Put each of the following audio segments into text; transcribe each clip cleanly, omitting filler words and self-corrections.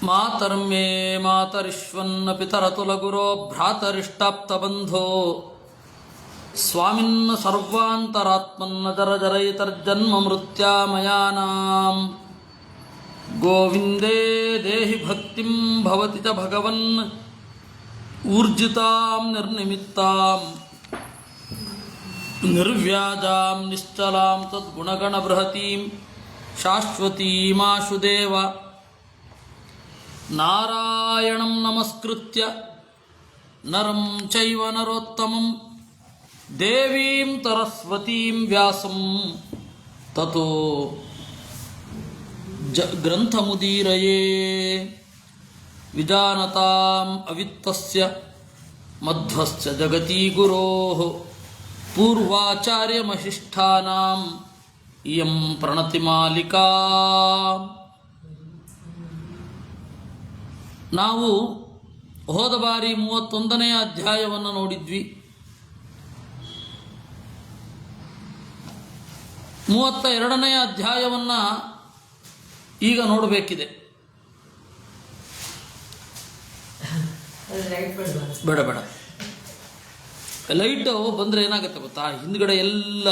ಮಾತರ್ಮೇ ಮಾತರಿಶ್ವನ್ನ ಪಿತರತುಲಗುರೋ ಭ್ರಾತರಿಷ್ಟಾಪ್ತಬಂಧೋ ಸ್ವಾಮಿನ್ನ ಸರ್ವಾಂತರಾತ್ಮನ್ನ ಜರಜರೈತರ್ಜನ್ಮ ಮೃತ್ಯಾಮಯಾನಾಂ ಗೋವಿಂದೇ ದೇಹಿ ಭಕ್ತಿಂ ಭವತಿ ಚ ಭಗವನ್ ಊರ್ಜಿತಾಂ ನಿರ್ನಿಮಿತ್ತಾಂ ನಿರ್ವ್ಯಾಜಾಂ ನಿಶ್ಚಲಾಂ ತದ್ಗುಣಗಣ ಬೃಹತೀಂ ಶಾಶ್ವತೀಮಾಶುದೇವ ನಾರಾಯಣಂ ನಮಸ್ಕೃತ್ಯ ನರಂ ಚೈವ ನರೋತ್ತಮಂ ದೇವೀಂ ಸರಸ್ವತೀಂ ವ್ಯಾಸಂ ತತೋ ಗ್ರಂಥಮುದೀರಯೇ ವಿಜಾನತಾಂ ಅವಿತ್ತಸ್ಯ ಮಧ್ವಸ್ಯ ಜಗತಿ ಗುರೋಃ ಪೂರ್ವಾಚಾರ್ಯಮಶಿಷ್ಠಾನಾಂ ಇಯಂ ಪ್ರಣತಿಮಾಲಿಕಾ. ನಾವು ಹೋದ ಬಾರಿ 31ನೇ ಅಧ್ಯಾಯವನ್ನು ನೋಡಿದ್ವಿ. 32ನೇ ಅಧ್ಯಾಯವನ್ನು ಈಗ ನೋಡಬೇಕಿದೆ. ಬೇಡ ಬೇಡ, ಲೈಟ್ ಬಂದರೆ ಏನಾಗುತ್ತೆ ಗೊತ್ತಾ, ಹಿಂದ್ಗಡೆ ಎಲ್ಲ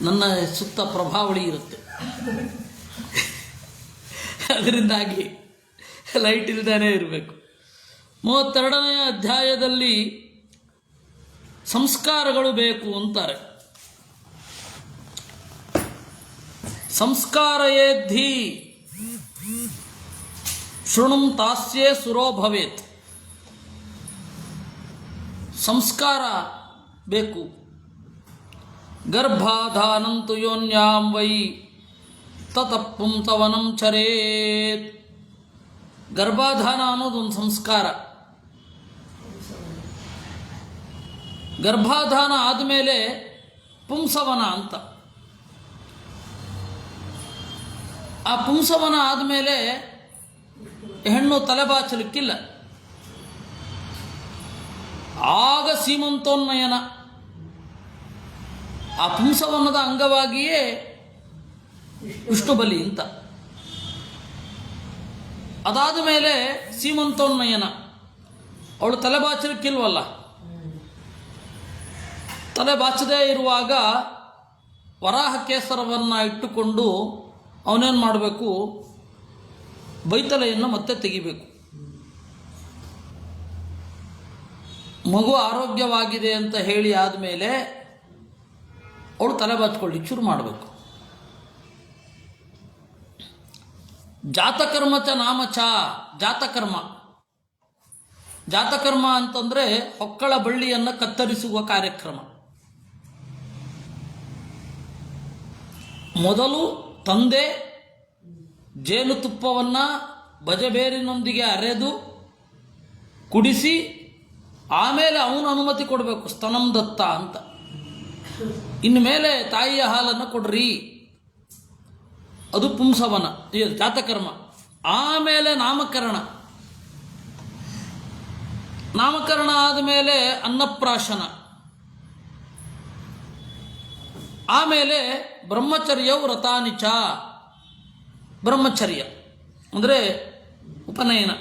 ನನ್ನ ಸುತ್ತ ಪ್ರಭಾವಳಿ ಇರುತ್ತೆ, ಅದರಿಂದಾಗಿ ಲೈಟ್ ಇಲ್ದೇ ಇರಬೇಕು. 32ನೇ ಅಧ್ಯಾಯದಲ್ಲಿ ಸಂಸ್ಕಾರಗಳು ಬೇಕು ಅಂತಾರೆ. ಸಂಸ್ಕಾರ ಏದ್ಧಿ ಶೃಣುಂ ತಾಸ್ಯೇ ಸುರೋ ಭವೇತ್. ಸಂಸ್ಕಾರ ಬೇಕು. ಗರ್ಭಾಧಾನಂತು ಯೋನ್ಯಾಂ ವೈ ತತಪುಂಸವನಂ ಚರೇತ್. ಗರ್ಭಾಧಾನ ಅನ್ನೋದೊಂದು ಸಂಸ್ಕಾರ. ಗರ್ಭಾಧಾನ ಆದಮೇಲೆ ಪುಂಸವನ ಅಂತ. ಆ ಪುಂಸವನ ಆದಮೇಲೆ ಹೆಣ್ಣು ತಲೆಬಾಚಲಿಕ್ಕಿಲ್ಲ. ಆಗ ಸೀಮಂತೋನ್ನಯನ. ಆ ಪುಂಸವನದ ಅಂಗವಾಗಿಯೇ ವಿಷ್ಣು ಬಲಿ ಅಂತ. ಅದಾದ ಮೇಲೆ ಸೀಮಂತೋನ್ನಯನ. ಅವಳು ತಲೆಬಾಚಲಿಕ್ಕಿಲ್ವಲ್ಲ. ತಲೆ ಬಾಚದೇ ಇರುವಾಗ ವರಾಹ ಕೇಸರವನ್ನು ಇಟ್ಟುಕೊಂಡು ಅವನೇನು ಮಾಡಬೇಕು, ಬೈತಲೆಯನ್ನು ಮತ್ತೆ ತೆಗಿಬೇಕು. ಮಗು ಆರೋಗ್ಯವಾಗಿದೆ ಅಂತ ಹೇಳಿ ಆದಮೇಲೆ ಅವಳು ತಲೆ ಬಾಚ್ಕೊಳ್ಳಿಕ್ಕೆ ಶುರು ಮಾಡಬೇಕು. ಜಾತಕರ್ಮ ಚ ನಾಮ ಚ. ಜಾತಕರ್ಮ. ಜಾತಕರ್ಮ ಅಂತಂದರೆ ಹೊಕ್ಕಳ ಬಳ್ಳಿಯನ್ನು ಕತ್ತರಿಸುವ ಕಾರ್ಯಕ್ರಮ. ಮೊದಲು ತಂದೆ ಜೇನುತುಪ್ಪವನ್ನು ಬಜಬೇರಿನೊಂದಿಗೆ ಅರೆದು ಕುಡಿಸಿ ಆಮೇಲೆ ಅವನು ಅನುಮತಿ ಕೊಡಬೇಕು, ಸ್ತನಂ ದತ್ತ ಅಂತ. ಇನ್ನು ಮೇಲೆ ತಾಯಿಯ ಹಾಲನ್ನು ಕೊಡ್ರಿ, ಅದು ಪುಂಸವನ, ಜಾತಕರ್ಮ. ಆಮೇಲೆ ನಾಮಕರಣ. ನಾಮಕರಣ ಆದಮೇಲೆ ಅನ್ನಪ್ರಾಶನ. ಆಮೇಲೆ ಬ್ರಹ್ಮಚರ್ಯ ವ್ರತಾನಿಚ. ಬ್ರಹ್ಮಚರ್ಯ ಅಂದರೆ ಉಪನಯನ.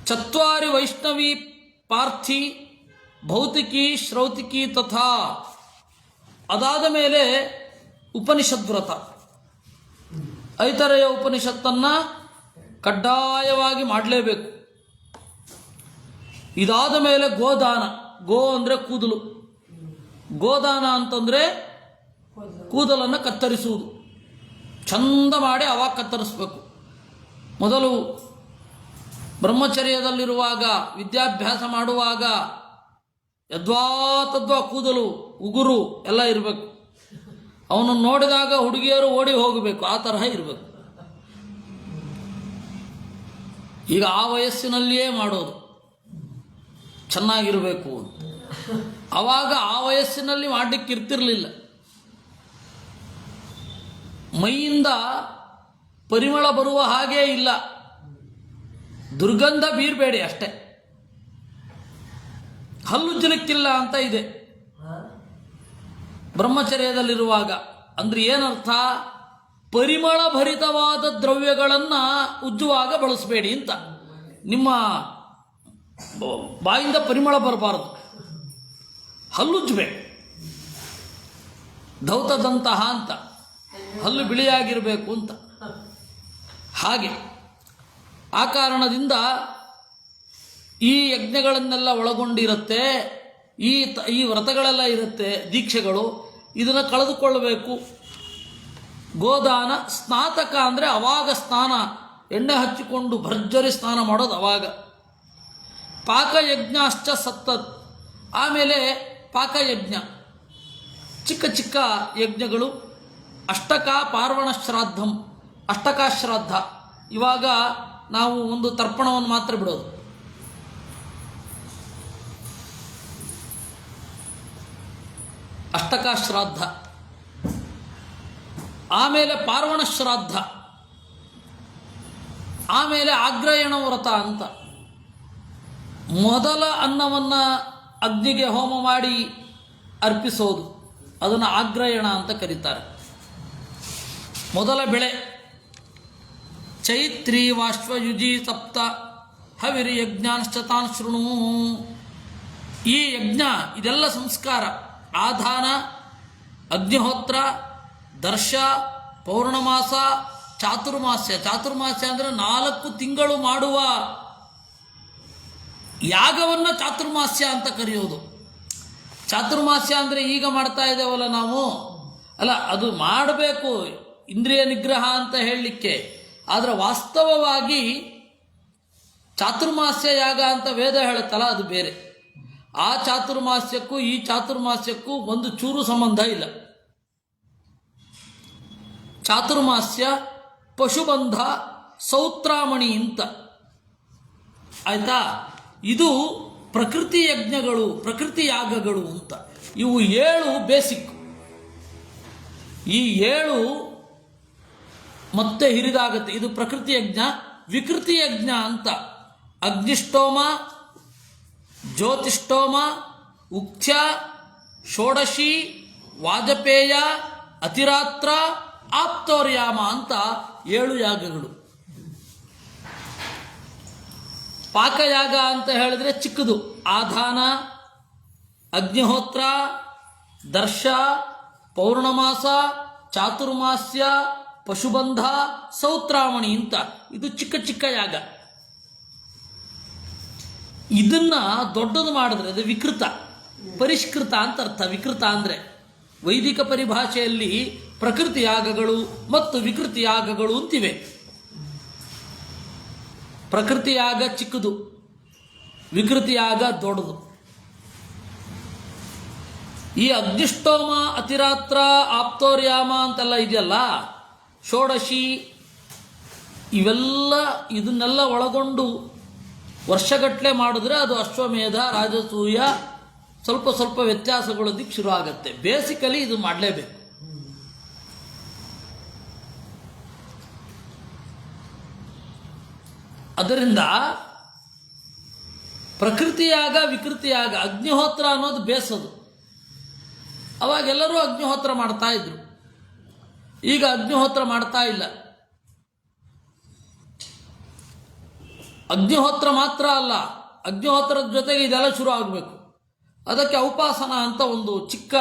ಚತ್ವಾರಿ ವೈಷ್ಣವಿ ಪಾರ್ಥಿ ಭೌತಿಕಿ ಶ್ರೌತಿಕಿ ತಥಾ. ಅದಾದ ಮೇಲೆ ಉಪನಿಷದ್ವ್ರತ. ಐತರೆಯ ಉಪನಿಷತ್ತನ್ನು ಕಡ್ಡಾಯವಾಗಿ ಮಾಡಲೇಬೇಕು. ಇದಾದ ಮೇಲೆ ಗೋದಾನ. ಗೋ ಅಂದರೆ ಕೂದಲು. ಗೋದಾನ ಅಂತಂದರೆ ಕೂದಲನ್ನು ಕತ್ತರಿಸುವುದು. ಚಂದ ಮಾಡಿ ಅವಾಗ ಕತ್ತರಿಸಬೇಕು. ಮೊದಲು ಬ್ರಹ್ಮಚರ್ಯದಲ್ಲಿರುವಾಗ, ವಿದ್ಯಾಭ್ಯಾಸ ಮಾಡುವಾಗ ಯದ್ವಾ ತದ್ವಾ ಕೂದಲು, ಉಗುರು ಎಲ್ಲ ಇರಬೇಕು. ಅವನನ್ನು ನೋಡಿದಾಗ ಹುಡುಗಿಯರು ಓಡಿ ಹೋಗಬೇಕು, ಆ ತರಹ ಇರಬೇಕು. ಈಗ ಆ ವಯಸ್ಸಿನಲ್ಲಿಯೇ ಮಾಡೋದು ಚೆನ್ನಾಗಿರಬೇಕು ಅಂತ. ಆವಾಗ ಆ ವಯಸ್ಸಿನಲ್ಲಿ ಮಾಡಲಿಕ್ಕೆ ಇರ್ತಿರಲಿಲ್ಲ. ಮೈಯಿಂದ ಪರಿಮಳ ಬರುವ ಹಾಗೇ ಇಲ್ಲ, ದುರ್ಗಂಧ ಬೀರಬೇಡಿ ಅಷ್ಟೇ. ಹಲ್ಲುಜ್ಜಲಿಕ್ಕಿಲ್ಲ ಅಂತ ಇದೆ ಬ್ರಹ್ಮಚರ್ಯದಲ್ಲಿರುವಾಗ. ಅಂದ್ರೆ ಏನರ್ಥ? ಪರಿಮಳಭರಿತವಾದ ದ್ರವ್ಯಗಳನ್ನು ಉಜ್ಜುವಾಗ ಬಳಸಬೇಡಿ ಅಂತ. ನಿಮ್ಮ ಬಾಯಿಂದ ಪರಿಮಳ ಬರಬಾರದು, ಹಲ್ಲುಜ್ಜಬೇಕು. ಧೌತದಂತಹ ಅಂತ, ಹಲ್ಲು ಬಿಳಿಯಾಗಿರಬೇಕು ಅಂತ. ಹಾಗೆ ಆ ಕಾರಣದಿಂದ ಈ ಯಜ್ಞಗಳನ್ನೆಲ್ಲ ಒಳಗೊಂಡಿರುತ್ತೆ, ಈ ವ್ರತಗಳೆಲ್ಲ ಇರುತ್ತೆ, ದೀಕ್ಷೆಗಳು. ಇದನ್ನು ಕಳೆದುಕೊಳ್ಳಬೇಕು. ಗೋದಾನ ಸ್ನಾತಕ ಅಂದರೆ ಅವಾಗ ಸ್ನಾನ, ಎಣ್ಣೆ ಹಚ್ಚಿಕೊಂಡು ಭರ್ಜರಿ ಸ್ನಾನ ಮಾಡೋದು ಅವಾಗ. ಪಾಕಯಜ್ಞಾಶ್ಚ ಸತ್ತತ್, ಆಮೇಲೆ ಪಾಕಯಜ್ಞ, ಚಿಕ್ಕ ಚಿಕ್ಕ ಯಜ್ಞಗಳು. ಅಷ್ಟಕ ಪಾರ್ವಣ ಶ್ರಾದ್ದಂ, ಅಷ್ಟಕ ಶ್ರಾದ್ದ. ಇವಾಗ ನಾವು ಒಂದು ತರ್ಪಣವನ್ನು ಮಾತ್ರ ಬಿಡೋದು. ಅಷ್ಟಕ ಶ್ರಾದ್ದ, ಆಮೇಲೆ ಪಾರ್ವಣ ಶ್ರಾದ್ದ, ಆಮೇಲೆ ಆಗ್ರಯಣ ವ್ರತ ಅಂತ. ಮೊದಲ ಅನ್ನವನ್ನು ಅಗ್ನಿಗೆ ಹೋಮ ಮಾಡಿ ಅರ್ಪಿಸೋದು, ಅದನ್ನು ಆಗ್ರಯಣ ಅಂತ ಕರೀತಾರೆ. ಮೊದಲ ಬೆಳೆ. ಚೈತ್ರಿ ವಾಶ್ವಯುಜಿ ಸಪ್ತ ಹವಿರಿ ಯಜ್ಞಾಂಶ್ಚತಾನ್ ಶೃಣು. ಈ ಯಜ್ಞ ಇದೆಲ್ಲ ಸಂಸ್ಕಾರ. ಆಧಾನ, ಅಗ್ನಿಹೋತ್ರ, ದರ್ಶ, ಪೌರ್ಣಮಾಸ, ಚಾತುರ್ಮಾಸ್ಯ. ಚಾತುರ್ಮಾಸ್ಯ ಅಂದರೆ 4 ತಿಂಗಳು ಮಾಡುವ ಯಾಗವನ್ನು ಚಾತುರ್ಮಾಸ್ಯ ಅಂತ ಕರೆಯೋದು. ಚಾತುರ್ಮಾಸ್ಯ ಅಂದರೆ ಈಗ ಮಾಡ್ತಾ ಇದ್ದೇವಲ್ಲ ನಾವು, ಅಲ್ಲ, ಅದು ಮಾಡಬೇಕು ಇಂದ್ರಿಯ ನಿಗ್ರಹ ಅಂತ ಹೇಳಲಿಕ್ಕೆ. ಆದರೆ ವಾಸ್ತವವಾಗಿ ಚಾತುರ್ಮಾಸ್ಯ ಯಾಗ ಅಂತ ವೇದ ಹೇಳುತ್ತಲ್ಲ, ಅದು ಬೇರೆ. ಆ ಚಾತುರ್ಮಾಸ್ಯಕ್ಕೂ ಈ ಚಾತುರ್ಮಾಸ್ಯಕ್ಕೂ ಒಂದು ಚೂರು ಸಂಬಂಧ ಇಲ್ಲ. ಚಾತುರ್ಮಾಸ್ಯ ಪಶುಬಂಧ ಸೌತ್ರಾಮಣಿ ಅಂತ ಆಯ್ತಾ. ಇದು ಪ್ರಕೃತಿ ಯಜ್ಞಗಳು, ಪ್ರಕೃತಿ ಯಾಗಗಳು ಅಂತ. ಇವು 7 ಬೇಸಿಕ್. ಈ 7 ಮತ್ತೆ ಹಿರಿದಾಗುತ್ತೆ. ಇದು ಪ್ರಕೃತಿ ಯಜ್ಞ. ವಿಕೃತಿ ಯಜ್ಞ ಅಂತ ಅಗ್ನಿಷ್ಟೋಮ, ಜ್ಯೋತಿಷ್ಠೋಮ, ಉಕ್ಥ್ಯ, ಷೋಡಶಿ, ವಾಜಪೇಯ, ಅತಿರಾತ್ರ, ಆಪ್ತೋರ್ಯಾಮ ಅಂತ 7 ಯಾಗಗಳು. ಪಾಕಯಾಗ ಅಂತ ಹೇಳಿದ್ರೆ ಚಿಕ್ಕದು. ಆಧಾನ, ಅಗ್ನಿಹೋತ್ರ, ದರ್ಶ, ಪೌರ್ಣಮಾಸ, ಚಾತುರ್ಮಾಸ್ಯ, ಪಶುಬಂಧ, ಸೌತ್ರಾಮಣಿ ಅಂತ ಇದು ಚಿಕ್ಕ ಚಿಕ್ಕ ಯಾಗ. ಇದನ್ನ ದೊಡ್ಡದು ಮಾಡಿದ್ರೆ ಅದು ವಿಕೃತ, ಪರಿಷ್ಕೃತ ಅಂತ ಅರ್ಥ. ವಿಕೃತ ಅಂದರೆ ವೈದಿಕ ಪರಿಭಾಷೆಯಲ್ಲಿ ಪ್ರಕೃತಿ ಯಾಗಗಳು ಮತ್ತು ವಿಕೃತಿ ಯಾಗಗಳು ಅಂತಿವೆ. ಪ್ರಕೃತಿ ಯಾಗ ಚಿಕ್ಕದು, ವಿಕೃತಿ ಯಾಗ ದೊಡ್ಡದು. ಈ ಅಗ್ನಿಷ್ಟೋಮ, ಅತಿರಾತ್ರ, ಆಪ್ತೋರ್ಯಾಮ ಅಂತೆಲ್ಲ ಇದೆಯಲ್ಲ, ಷೋಡಶಿ, ಇವೆಲ್ಲ ಇದನ್ನೆಲ್ಲ ಒಳಗೊಂಡು ವರ್ಷಗಟ್ಟಲೆ ಮಾಡಿದ್ರೆ ಅದು ಅಶ್ವಮೇಧ, ರಾಜಸೂಯ, ಸ್ವಲ್ಪ ಸ್ವಲ್ಪ ವ್ಯತ್ಯಾಸಗಳೊಂದಿಗೆ ಶುರು ಆಗುತ್ತೆ. ಬೇಸಿಕಲಿ ಇದು ಮಾಡಲೇಬೇಕು. ಅದರಿಂದ ಪ್ರಕೃತಿಯಾಗ ವಿಕೃತಿಯಾಗ, ಅಗ್ನಿಹೋತ್ರ ಅನ್ನೋದು ಬೇಸೋದು. ಅವಾಗೆಲ್ಲರೂ ಅಗ್ನಿಹೋತ್ರ ಮಾಡ್ತಾ ಇದ್ರು, ಈಗ ಅಗ್ನಿಹೋತ್ರ ಮಾಡ್ತಾ ಇಲ್ಲ. ಅಗ್ನಿಹೋತ್ರ ಮಾತ್ರ ಅಲ್ಲ, ಅಗ್ನಿಹೋತ್ರದ ಜೊತೆಗೆ ಇದೆಲ್ಲ ಶುರು ಆಗಬೇಕು. ಅದಕ್ಕೆ ಔಪಾಸನ ಅಂತ ಒಂದು ಚಿಕ್ಕ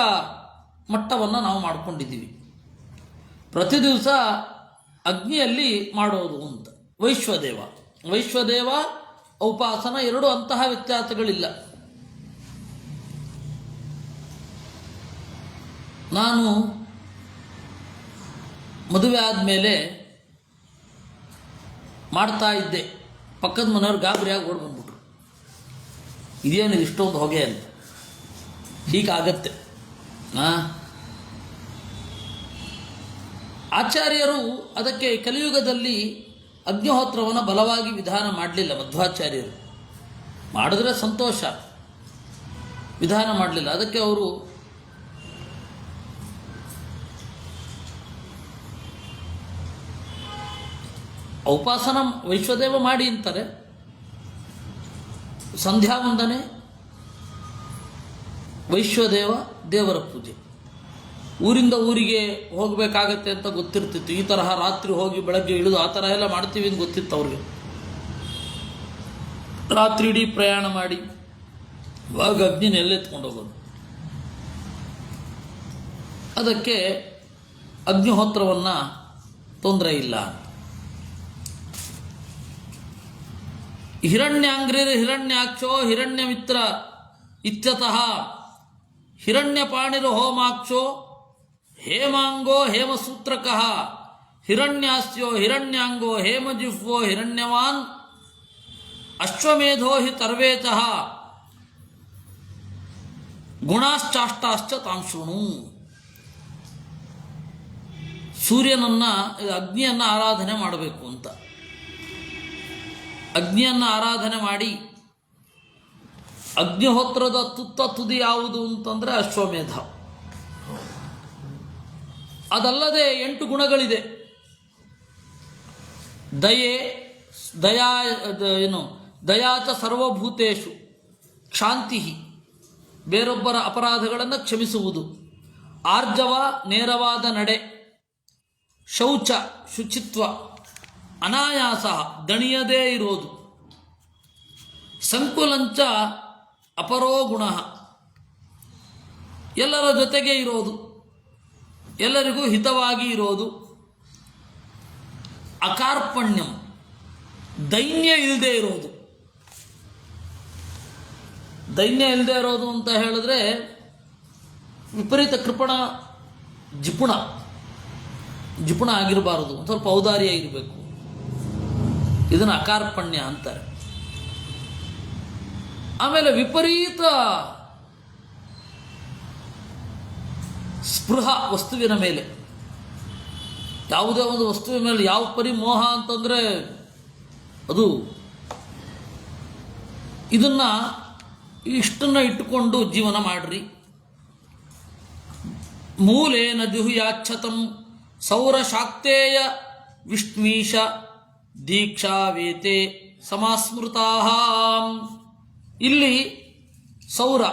ಮಟ್ಟವನ್ನು ನಾವು ಮಾಡಿಕೊಂಡಿದ್ದೀವಿ. ಪ್ರತಿ ದಿವಸ ಅಗ್ನಿಯಲ್ಲಿ ಮಾಡೋದು ಅಂತ. ವೈಶ್ವದೇವ ಔಪಾಸನ 2 ಅಂತಹ ವ್ಯತ್ಯಾಸಗಳಿಲ್ಲ. ನಾನು ಮದುವೆ ಆದಮೇಲೆ ಮಾಡ್ತಾ ಇದ್ದೆ. ಪಕ್ಕದ ಮನೆಯವ್ರು ಗಾಬರಿಯಾಗಿ ಓಡಿ ಬಂದ್ಬಿಟ್ರು, ಇದೇನಿದು ಇಷ್ಟೊಂದು ಹೊಗೆ ಅಂತ. ಹೀಗಾಗತ್ತೆ. ಆಚಾರ್ಯರು ಅದಕ್ಕೆ ಕಲಿಯುಗದಲ್ಲಿ ಅಗ್ನಿಹೋತ್ರವನ್ನು ಬಲವಾಗಿ ವಿಧಾನ ಮಾಡಲಿಲ್ಲ. ಮಧ್ವಾಚಾರ್ಯರು ಮಾಡಿದ್ರೆ ಸಂತೋಷ, ವಿಧಾನ ಮಾಡಲಿಲ್ಲ. ಅದಕ್ಕೆ ಅವರು ಔಪಾಸನ ವೈಶ್ವದೇವ ಮಾಡಿ ಅಂತಾರೆ. ಸಂಧ್ಯಾ ವಂದನೆ, ವೈಶ್ವದೇವ, ದೇವರ ಪೂಜೆ ಊರಿಂದ ಊರಿಗೆ ಹೋಗಬೇಕಾಗತ್ತೆ ಅಂತ ಗೊತ್ತಿರ್ತಿತ್ತು. ಈ ತರಹ ರಾತ್ರಿ ಹೋಗಿ ಬೆಳಗ್ಗೆ ಇಳಿದು ಆ ಥರ ಎಲ್ಲ ಮಾಡ್ತೀವಿ ಅಂತ ಗೊತ್ತಿತ್ತು ಅವ್ರಿಗೆ. ರಾತ್ರಿ ಇಡೀ ಪ್ರಯಾಣ ಮಾಡಿ ಇವಾಗ ಅಗ್ನಿನ ಎಲ್ಲೆತ್ಕೊಂಡು ಹೋಗೋದು. ಅದಕ್ಕೆ ಅಗ್ನಿಹೋತ್ರವನ್ನು ತೊಂದರೆ ಇಲ್ಲ. ಹಿರಣ್ಯಾಂಗ್ರಿರ್ ಹಿರಣ್ಯಾಕ್ಷೋ ಹಿರಣ್ಯಮಿತ್ರ ಇತ್ಯತಃ ಹಿರಣ್ಯಪಾಣಿರ್ ಹೋಮಾಕ್ಷೋ ಹೇಮಾಂಗೋ ಹೇಮಸೂತ್ರಕಃ ಹಿರಣ್ಯಾಸ್ಯೋ ಹಿರಣ್ಯಾಂಗೋ ಹೇಮಜಿಹ್ವೋ ಹಿರಣ್ಯವಾನ್ ಅಶ್ವಮೇಧೋ ಹಿ ತರ್ವೇಚಃ ಗುಣಾಶ್ಚಾಷ್ಟಾಶ್ಚ ತಾಂಶೃಣು. ಸೂರ್ಯನನ್ನು ಅಗ್ನಿಯನ್ನು ಆರಾಧನೆ ಮಾಡಬೇಕು ಅಂತ. ಅಗ್ನಿಯನ್ನು ಆರಾಧನೆ ಮಾಡಿ ಅಗ್ನಿಹೋತ್ರದ ತುದಿ ಯಾವುದು ಅಂತಂದರೆ ಅಶ್ವಮೇಧ. ಅದಲ್ಲದೆ 8 ಗುಣಗಳಿದೆ. ದಯಾಚ ಸರ್ವಭೂತೇಷು ಕ್ಷಾಂತಿ, ಬೇರೊಬ್ಬರ ಅಪರಾಧಗಳನ್ನು ಕ್ಷಮಿಸುವುದು. ಆರ್ಜವ, ನೇರವಾದ ನಡೆ. ಶೌಚ, ಶುಚಿತ್ವ. ಅನಾಯಾಸ, ದಣಿಯದೇ ಇರೋದು. ಸಂಕುಲಂಚ ಅಪರೋ ಗುಣ, ಎಲ್ಲರ ಜೊತೆಗೆ ಇರೋದು, ಎಲ್ಲರಿಗೂ ಹಿತವಾಗಿ ಇರೋದು. ಅಕಾರ್ಪಣ್ಯಂ, ದೈನ್ಯ ಇಲ್ಲದೆ ಇರೋದು. ದೈನ್ಯ ಇಲ್ಲದೆ ಇರೋದು ಅಂತ ಹೇಳಿದ್ರೆ ವಿಪರೀತ ಕೃಪಣ, ಜಿಪುಣ ಆಗಿರಬಾರದು, ಸ್ವಲ್ಪ ಔದಾರ್ಯ ಇರಬೇಕು. ಇದನ್ನು ಅಕಾರ್ಪಣ್ಯ ಅಂತಾರೆ. ಆಮೇಲೆ ವಿಪರೀತ ಸ್ಪೃಹ ವಸ್ತುವಿನ ಮೇಲೆ, ಯಾವುದೇ ಒಂದು ವಸ್ತುವಿನ ಮೇಲೆ ಯಾವ ಪರಿಮೋಹ ಅಂತಂದರೆ ಅದು ಇಷ್ಟನ್ನು ಇಟ್ಟುಕೊಂಡು ಜೀವನ ಮಾಡ್ರಿ. ಮೂಲೇನ ಜುಹುಯಾಚ್ಛತಂ ಸೌರಶಾಕ್ತೇಯ ವಿಷ್ಣೀಶ ದೀಕ್ಷಾವೇತೆ ಸಮಾಸ್ಮೃತಾ. ಇಲ್ಲಿ ಸೌರ,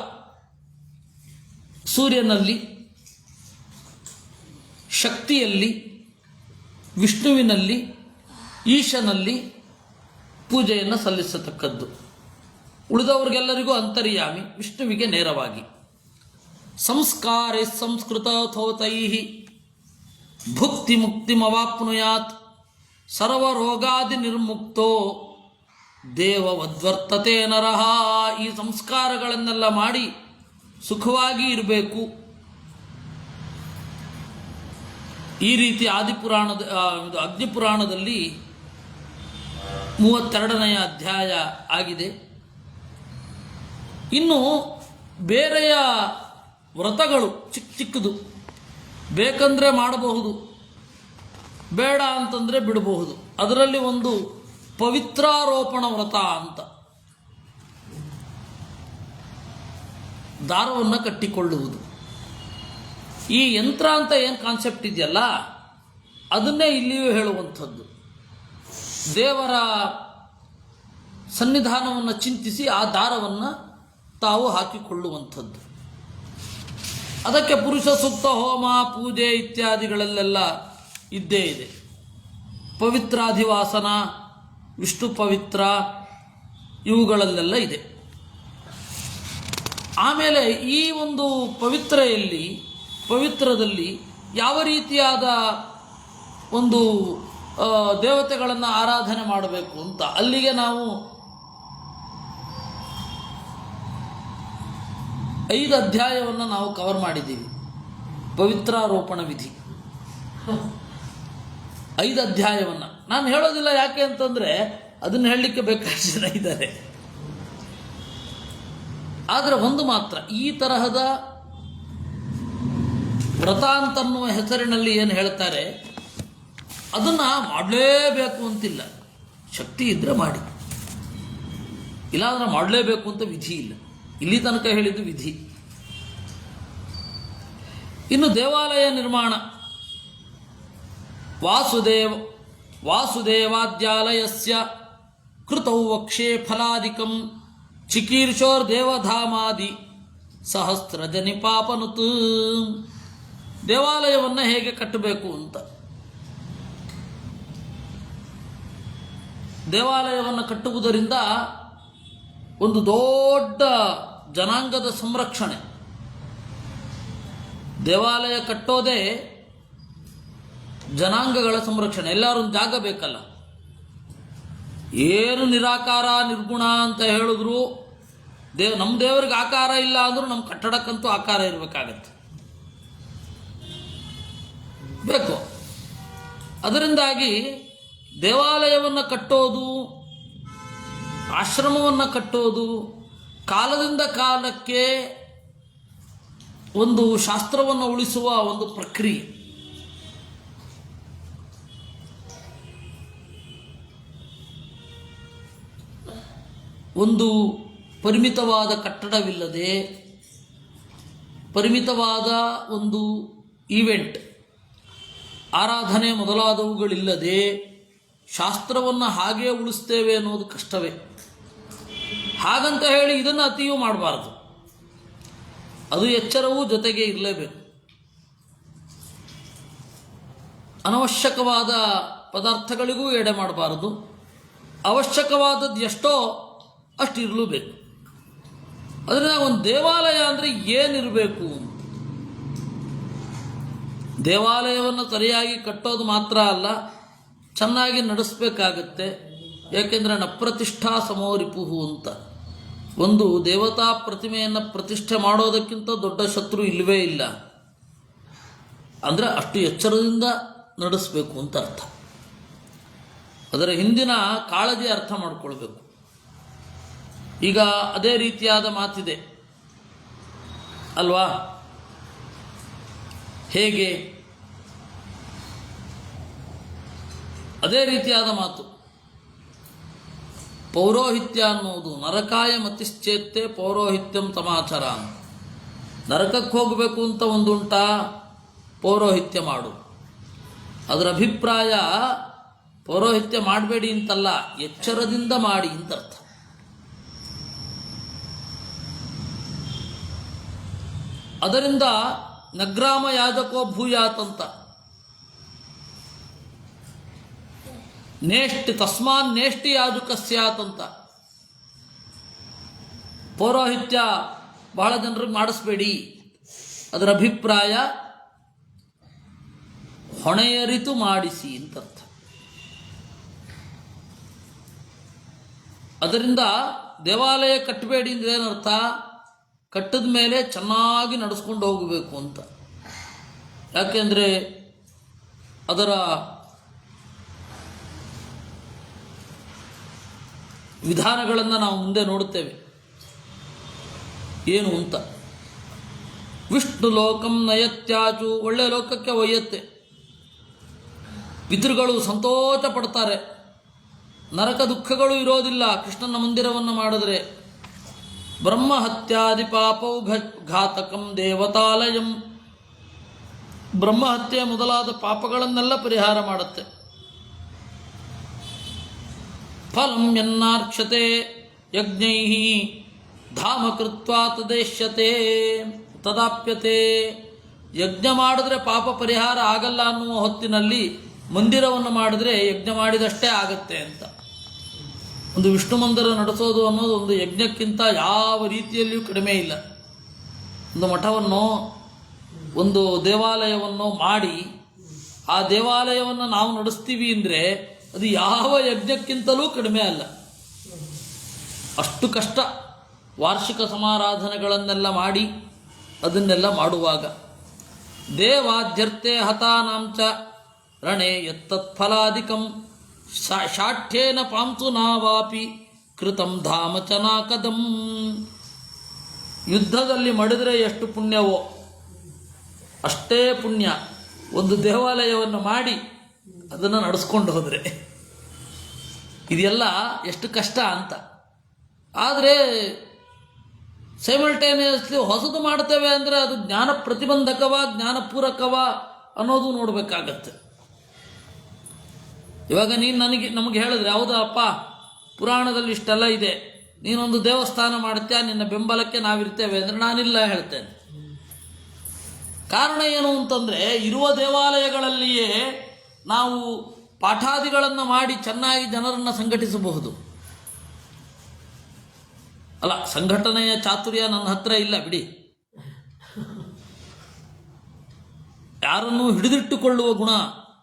ಸೂರ್ಯನಲ್ಲಿ, ಶಕ್ತಿಯಲ್ಲಿ, ವಿಷ್ಣುವಿನಲ್ಲಿ, ಈಶನಲ್ಲಿ ಪೂಜೆಯನ್ನು ಸಲ್ಲಿಸತಕ್ಕದ್ದು. ಉಳಿದವರಿಗೆಲ್ಲರಿಗೂ ಅಂತರ್ಯಾಮಿ, ವಿಷ್ಣುವಿಗೆ ನೇರವಾಗಿ. ಸಂಸ್ಕಾರೇ ಸಂಸ್ಕೃತ ಥೋತೈ ಭುಕ್ತಿ ಮುಕ್ತಿಮವಾಪ್ನುಯಾತ್ ಸರ್ವರೋಗಾದಿ ನಿರ್ಮುಕ್ತೋ ದೇವವದ್ವರ್ತತೆ ನರಹ. ಈ ಸಂಸ್ಕಾರಗಳನ್ನೆಲ್ಲ ಮಾಡಿ ಸುಖವಾಗಿ ಇರಬೇಕು. ಈ ರೀತಿ ಅಗ್ನಿಪುರಾಣದಲ್ಲಿ 32ನೇ ಅಧ್ಯಾಯ ಆಗಿದೆ. ಇನ್ನು ಬೇರೆಯ ವ್ರತಗಳು ಚಿಕ್ಕದು, ಬೇಕಂದರೆ ಮಾಡಬಹುದು, ಬೇಡ ಅಂತಂದರೆ ಬಿಡಬಹುದು. ಅದರಲ್ಲಿ ಒಂದು ಪವಿತ್ರಾರೋಪಣ ವ್ರತ ಅಂತ, ದಾರವನ್ನು ಕಟ್ಟಿಕೊಳ್ಳುವುದು. ಈ ಯಂತ್ರ ಅಂತ ಏನು ಕಾನ್ಸೆಪ್ಟ್ ಇದೆಯಲ್ಲ, ಅದನ್ನೇ ಇಲ್ಲಿಯೂ ಹೇಳುವಂಥದ್ದು. ದೇವರ ಸನ್ನಿಧಾನವನ್ನು ಚಿಂತಿಸಿ ಆ ದಾರವನ್ನು ತಾವು ಹಾಕಿಕೊಳ್ಳುವಂಥದ್ದು. ಅದಕ್ಕೆ ಪುರುಷ ಸೂಕ್ತ, ಹೋಮ, ಪೂಜೆ ಇತ್ಯಾದಿಗಳಲ್ಲೆಲ್ಲ ಇದ್ದೇ ಇದೆ. ಪವಿತ್ರಾಧಿವಾಸನ, ವಿಷ್ಣು ಪವಿತ್ರ, ಇವುಗಳಲ್ಲೆಲ್ಲ ಇದೆ. ಆಮೇಲೆ ಈ ಒಂದು ಪವಿತ್ರದಲ್ಲಿ ಯಾವ ರೀತಿಯಾದ ಒಂದು ದೇವತೆಗಳನ್ನು ಆರಾಧನೆ ಮಾಡಬೇಕು ಅಂತ ಅಲ್ಲಿಗೆ ನಾವು 5 ಅಧ್ಯಾಯವನ್ನು ನಾವು ಕವರ್ ಮಾಡಿದ್ದೀವಿ. ಪವಿತ್ರಾರೋಪಣ ವಿಧಿ 5 ಅಧ್ಯಾಯವನ್ನು ನಾನು ಹೇಳೋದಿಲ್ಲ. ಯಾಕೆ ಅಂತಂದರೆ ಅದನ್ನು ಹೇಳಲಿಕ್ಕೆ ಬೇಕಾದಷ್ಟು ಜನ ಇದ್ದಾರೆ. ಆದರೆ ಒಂದು ಮಾತ್ರ, ಈ ತರಹದ ವ್ರತ ಅಂತನ್ನುವ ಹೆಸರಿನಲ್ಲಿ ಏನು ಹೇಳ್ತಾರೆ ಅದನ್ನು ಮಾಡಲೇಬೇಕು ಅಂತಿಲ್ಲ. ಶಕ್ತಿ ಇದ್ದರೆ ಮಾಡಿ, ಇಲ್ಲಾಂದ್ರೆ ಮಾಡಲೇಬೇಕು ಅಂತ ವಿಧಿ ಇಲ್ಲ. ಇಲ್ಲಿ ತನಕ ಹೇಳಿದ್ದು ವಿಧಿ. ಇನ್ನು ದೇವಾಲಯ ನಿರ್ಮಾಣ, ವಾಸುದೇವಾದ್ಯಾಲಯಸ್ಯ ಕೃತೌ ವಕ್ಷೇ ಫಲಾದಿಕಂ ಚಿಕೀರ್ಷೋರ್ ದೇವಧಾಮಾದಿ ಸಹಸ್ರಜನಿಪಾಪನುತ್. ದೇವಾಲಯವನ್ನು ಹೇಗೆ ಕಟ್ಟಬೇಕು ಅಂತ. ದೇವಾಲಯವನ್ನು ಕಟ್ಟುವುದರಿಂದ ಒಂದು ದೊಡ್ಡ ಜನಾಂಗದ ಸಂರಕ್ಷಣೆ. ದೇವಾಲಯ ಕಟ್ಟೋದೇ ಜನಾಂಗಗಳ ಸಂರಕ್ಷಣೆ. ಎಲ್ಲರೂ ಒಂದು ಜಾಗ ಬೇಕಲ್ಲ. ಏನು ನಿರಾಕಾರ ನಿರ್ಗುಣ ಅಂತ ಹೇಳಿದ್ರು ನಮ್ಮ ದೇವರಿಗೆ ಆಕಾರ ಇಲ್ಲ ಅಂದರೂ ನಮ್ಮ ಕಟ್ಟಡಕ್ಕಂತೂ ಆಕಾರ ಇರಬೇಕಾಗತ್ತೆ, ಬೇಕು. ಅದರಿಂದಾಗಿ ದೇವಾಲಯವನ್ನು ಕಟ್ಟೋದು, ಆಶ್ರಮವನ್ನು ಕಟ್ಟೋದು ಕಾಲದಿಂದ ಕಾಲಕ್ಕೆ ಒಂದು ಶಾಸ್ತ್ರವನ್ನು ಉಳಿಸುವ ಒಂದು ಪ್ರಕ್ರಿಯೆ. ಒಂದು ಪರಿಮಿತವಾದ ಕಟ್ಟಡವಿಲ್ಲದೆ, ಪರಿಮಿತವಾದ ಒಂದು ಈವೆಂಟ್, ಆರಾಧನೆ ಮೊದಲಾದವುಗಳಿಲ್ಲದೆ ಶಾಸ್ತ್ರವನ್ನು ಹಾಗೇ ಉಳಿಸ್ತೇವೆ ಅನ್ನೋದು ಕಷ್ಟವೇ. ಹಾಗಂತ ಹೇಳಿ ಇದನ್ನು ಅತಿಯೂ ಮಾಡಬಾರ್ದು. ಅದು ಎಚ್ಚರವೂ ಜೊತೆಗೆ ಇರಲೇಬೇಕು. ಅನವಶ್ಯಕವಾದ ಪದಾರ್ಥಗಳಿಗೂ ಎಡೆ ಮಾಡಬಾರದು. ಅವಶ್ಯಕವಾದದ್ದು ಎಷ್ಟೋ ಅಷ್ಟು ಇರಲೂಬೇಕು. ಅದರಿಂದ ಒಂದು ದೇವಾಲಯ ಅಂದರೆ ಏನಿರಬೇಕು? ದೇವಾಲಯವನ್ನು ಸರಿಯಾಗಿ ಕಟ್ಟೋದು ಮಾತ್ರ ಅಲ್ಲ, ಚೆನ್ನಾಗಿ ನಡೆಸಬೇಕಾಗತ್ತೆ. ಯಾಕೆಂದರೆ ನಪ್ರತಿಷ್ಠಾ ಸಮೋರಿಪುಹು ಅಂತ. ಒಂದು ದೇವತಾ ಪ್ರತಿಮೆಯನ್ನು ಪ್ರತಿಷ್ಠೆ ಮಾಡೋದಕ್ಕಿಂತ ದೊಡ್ಡ ಶತ್ರು ಇಲ್ಲವೇ ಇಲ್ಲ. ಅಂದರೆ ಅಷ್ಟು ಎಚ್ಚರದಿಂದ ನಡೆಸಬೇಕು ಅಂತ ಅರ್ಥ. ಅದರ ಹಿಂದಿನ ಕಾಳಜಿ ಅರ್ಥ ಮಾಡಿಕೊಳ್ಬೇಕು. ಈಗ ಅದೇ ರೀತಿಯಾದ ಮಾತಿದೆ ಅಲ್ವಾ? ಹೇಗೆ? ಅದೇ ರೀತಿಯಾದ ಮಾತು. ಪೌರೋಹಿತ್ಯ ಅನ್ನೋದು ನರಕಾಯ ಮತಿಶ್ಚೇತ್ತೆ ಪೌರೋಹಿತ್ಯಂ ಸಮಾಚಾರ. ನರಕಕ್ಕೆ ಹೋಗಬೇಕು ಅಂತ ಒಂದುಂಟಾ, ಪೌರೋಹಿತ್ಯ ಮಾಡು. ಅದರ ಅಭಿಪ್ರಾಯ ಪೌರೋಹಿತ್ಯ ಮಾಡಬೇಡಿ ಅಂತಲ್ಲ, ಎಚ್ಚರದಿಂದ ಮಾಡಿ ಅಂತ ಅರ್ಥ. ಅದರಿಂದ ನಗ್ರಾಮ ಯಾಜಕೋ ಭೂಯಾತ್ ಅಂತ. ತಸ್ಮಾನ್ ನೇಷ್ಟಿ ಯಾಜಕ ಸ್ಯಾತ್ ಅಂತ. ಪೌರೋಹಿತ್ಯ ಬಹಳ ಜನರಿಗೆ ಮಾಡಿಸ್ಬೇಡಿ. ಅದರ ಅಭಿಪ್ರಾಯ ಹೊಣೆಯರಿತು ಮಾಡಿಸಿ ಅಂತ ಅರ್ಥ. ಅದರಿಂದ ದೇವಾಲಯ ಕಟ್ಟಬೇಡಿ ಅಂದ್ರೆ ಏನರ್ಥ? ಕಟ್ಟಿದ ಮೇಲೆ ಚೆನ್ನಾಗಿ ನಡೆಸ್ಕೊಂಡು ಹೋಗಬೇಕು ಅಂತ. ಯಾಕೆಂದರೆ ಅದರ ವಿಧಾನಗಳನ್ನು ನಾವು ಮುಂದೆ ನೋಡುತ್ತೇವೆ ಏನು ಅಂತ. ವಿಷ್ಣು ಲೋಕಂ ನಯತ್ಯಾಚು, ಒಳ್ಳೆ ಲೋಕಕ್ಕೆ ಒಯ್ಯತ್ತೆ. ಪಿತೃಗಳು ಸಂತೋಷ ಪಡ್ತಾರೆ. ನರಕ ದುಃಖಗಳು ಇರೋದಿಲ್ಲ ಕೃಷ್ಣನ ಮಂದಿರವನ್ನು ಮಾಡಿದ್ರೆ. ಬ್ರಹ್ಮಹತ್ಯಾದಿ ಪಾಪೌ ಘಾತಕಂ ದೇವತಾಲಯಂ, ಬ್ರಹ್ಮಹತ್ಯೆ ಮೊದಲಾದ ಪಾಪಗಳನ್ನೆಲ್ಲ ಪರಿಹಾರ ಮಾಡುತ್ತೆ. ಫಲಂ ಯನ್ನಾರ್ಕ್ಷತೆ ಯಜ್ಞೈ ಧಾಮ ಕೃತ್ವಾ ತದೇಶ್ಯತೆ ತದಾಪ್ಯತೆ. ಯಜ್ಞ ಮಾಡಿದ್ರೆ ಪಾಪ ಪರಿಹಾರ ಆಗಲ್ಲ ಅನ್ನುವ ಹೊತ್ತಿನಲ್ಲಿ ಮಂದಿರವನ್ನು ಮಾಡಿದ್ರೆ ಯಜ್ಞ ಮಾಡಿದಷ್ಟೇ ಆಗತ್ತೆ ಅಂತ. ಒಂದು ವಿಷ್ಣು ಮಂದಿರ ನಡೆಸೋದು ಅನ್ನೋದು ಒಂದು ಯಜ್ಞಕ್ಕಿಂತ ಯಾವ ರೀತಿಯಲ್ಲಿಯೂ ಕಡಿಮೆ ಇಲ್ಲ. ಒಂದು ಮಠವನ್ನು, ಒಂದು ದೇವಾಲಯವನ್ನು ಮಾಡಿ ಆ ದೇವಾಲಯವನ್ನು ನಾವು ನಡೆಸ್ತೀವಿ ಅಂದರೆ ಅದು ಯಾವ ಯಜ್ಞಕ್ಕಿಂತಲೂ ಕಡಿಮೆ ಅಲ್ಲ. ಅಷ್ಟು ಕಷ್ಟ. ವಾರ್ಷಿಕ ಸಮಾರಾಧನೆಗಳನ್ನೆಲ್ಲ ಮಾಡಿ ಅದನ್ನೆಲ್ಲ ಮಾಡುವಾಗ ದೇವಾಧ್ಯರ್ಥೆ ಹತಾನಾಂಚ ರಣೆ ಯತ್ತತ್ಫಲಾಧಿಕಂ ಶಾಠ್ಯೇನ ಪಾಂತು ನಾವಾಪಿ ಕೃತಂ ಧಾಮ ಚನಾಕದಂ. ಯುದ್ಧದಲ್ಲಿ ಮಡಿದರೆ ಎಷ್ಟು ಪುಣ್ಯವೋ ಅಷ್ಟೇ ಪುಣ್ಯ ಒಂದು ದೇವಾಲಯವನ್ನು ಮಾಡಿ ಅದನ್ನು ನಡೆಸ್ಕೊಂಡು ಹೋದರೆ. ಇದೆಲ್ಲ ಎಷ್ಟು ಕಷ್ಟ ಅಂತ. ಆದರೆ ಸೈಮಲ್ಟೇನಿಯಸ್ಲಿ ಹೊಸದು ಮಾಡ್ತೇವೆ ಅಂದರೆ ಅದು ಜ್ಞಾನ ಪ್ರತಿಬಂಧಕವ ಜ್ಞಾನಪೂರಕವ ಅನ್ನೋದು ನೋಡಬೇಕಾಗತ್ತೆ. ಇವಾಗ ನೀನು ನಮಗೆ ಹೇಳಿದ್ರೆ, ಹೌದಾ ಅಪ್ಪ ಪುರಾಣದಲ್ಲಿ ಇಷ್ಟೆಲ್ಲ ಇದೆ, ನೀನೊಂದು ದೇವಸ್ಥಾನ ಮಾಡ್ತೀಯ, ನಿನ್ನ ಬೆಂಬಲಕ್ಕೆ ನಾವಿರ್ತೇವೆ ಅಂದರೆ ನಾನಿಲ್ಲ ಹೇಳ್ತೇನೆ. ಕಾರಣ ಏನು ಅಂತಂದರೆ, ಇರುವ ದೇವಾಲಯಗಳಲ್ಲಿಯೇ ನಾವು ಪಾಠಾದಿಗಳನ್ನು ಮಾಡಿ ಚೆನ್ನಾಗಿ ಜನರನ್ನು ಸಂಘಟಿಸಬಹುದು. ಅಲ್ಲ, ಸಂಘಟನೆಯ ಚಾತುರ್ಯ ನನ್ನ ಹತ್ರ ಇಲ್ಲ ಬಿಡಿ. ಯಾರನ್ನೂ ಹಿಡಿದಿಟ್ಟುಕೊಳ್ಳುವ ಗುಣ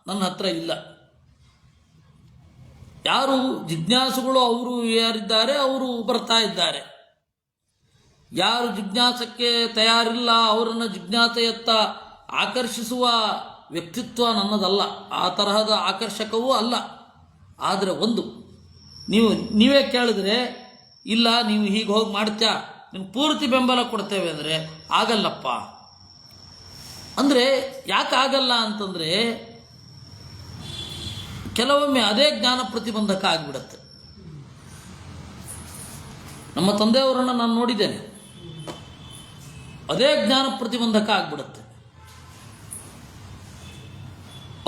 ನನ್ನ ಹತ್ರ ಇಲ್ಲ. ಯಾರು ಜಿಜ್ಞಾಸುಗಳು ಅವರು ಯಾರಿದ್ದಾರೆ ಅವರು ಬರ್ತಾ ಇದ್ದಾರೆ. ಯಾರು ಜಿಜ್ಞಾಸಕ್ಕೆ ತಯಾರಿಲ್ಲ ಅವರನ್ನು ಜಿಜ್ಞಾಸೆಯತ್ತ ಆಕರ್ಷಿಸುವ ವ್ಯಕ್ತಿತ್ವ ನನ್ನದಲ್ಲ, ಆ ತರಹದ ಆಕರ್ಷಕವೂ ಅಲ್ಲ. ಆದರೆ ಒಂದು, ನೀವೇ ಕೇಳಿದ್ರೆ, ಇಲ್ಲ ನೀವು ಹೀಗೆ ಹೋಗಿ ಮಾಡ್ತ್ಯಾ, ನಿಮ್ಗೆ ಪೂರ್ತಿ ಬೆಂಬಲ ಕೊಡ್ತೇವೆ ಅಂದರೆ ಆಗಲ್ಲಪ್ಪ. ಅಂದರೆ ಯಾಕೆ ಆಗಲ್ಲ ಅಂತಂದರೆ, ಕೆಲವೊಮ್ಮೆ ಅದೇ ಜ್ಞಾನ ಪ್ರತಿಬಂಧಕ ಆಗಿಬಿಡುತ್ತೆ. ನಮ್ಮ ತಂದೆಯವರನ್ನು ನಾನು ನೋಡಿದ್ದೇನೆ, ಅದೇ ಜ್ಞಾನ ಪ್ರತಿಬಂಧಕ ಆಗಿಬಿಡುತ್ತೆ.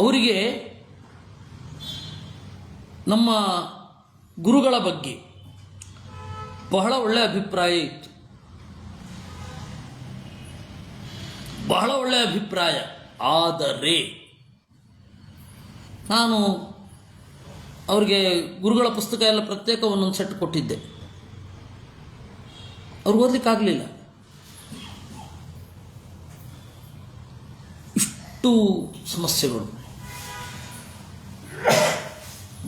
ಅವರಿಗೆ ನಮ್ಮ ಗುರುಗಳ ಬಗ್ಗೆ ಬಹಳ ಒಳ್ಳೆಯ ಅಭಿಪ್ರಾಯ ಇತ್ತು, ಬಹಳ ಒಳ್ಳೆಯ ಅಭಿಪ್ರಾಯ. ಆದರೆ ನಾನು ಅವ್ರಿಗೆ ಗುರುಗಳ ಪುಸ್ತಕ ಎಲ್ಲ ಪ್ರತ್ಯೇಕ ಒಂದೊಂದು ಸೆಟ್ ಕೊಟ್ಟಿದ್ದೆ. ಅವ್ರಿಗೆ ಓದಲಿಕ್ಕಾಗಲಿಲ್ಲ. ಇಷ್ಟು ಸಮಸ್ಯೆಗಳು.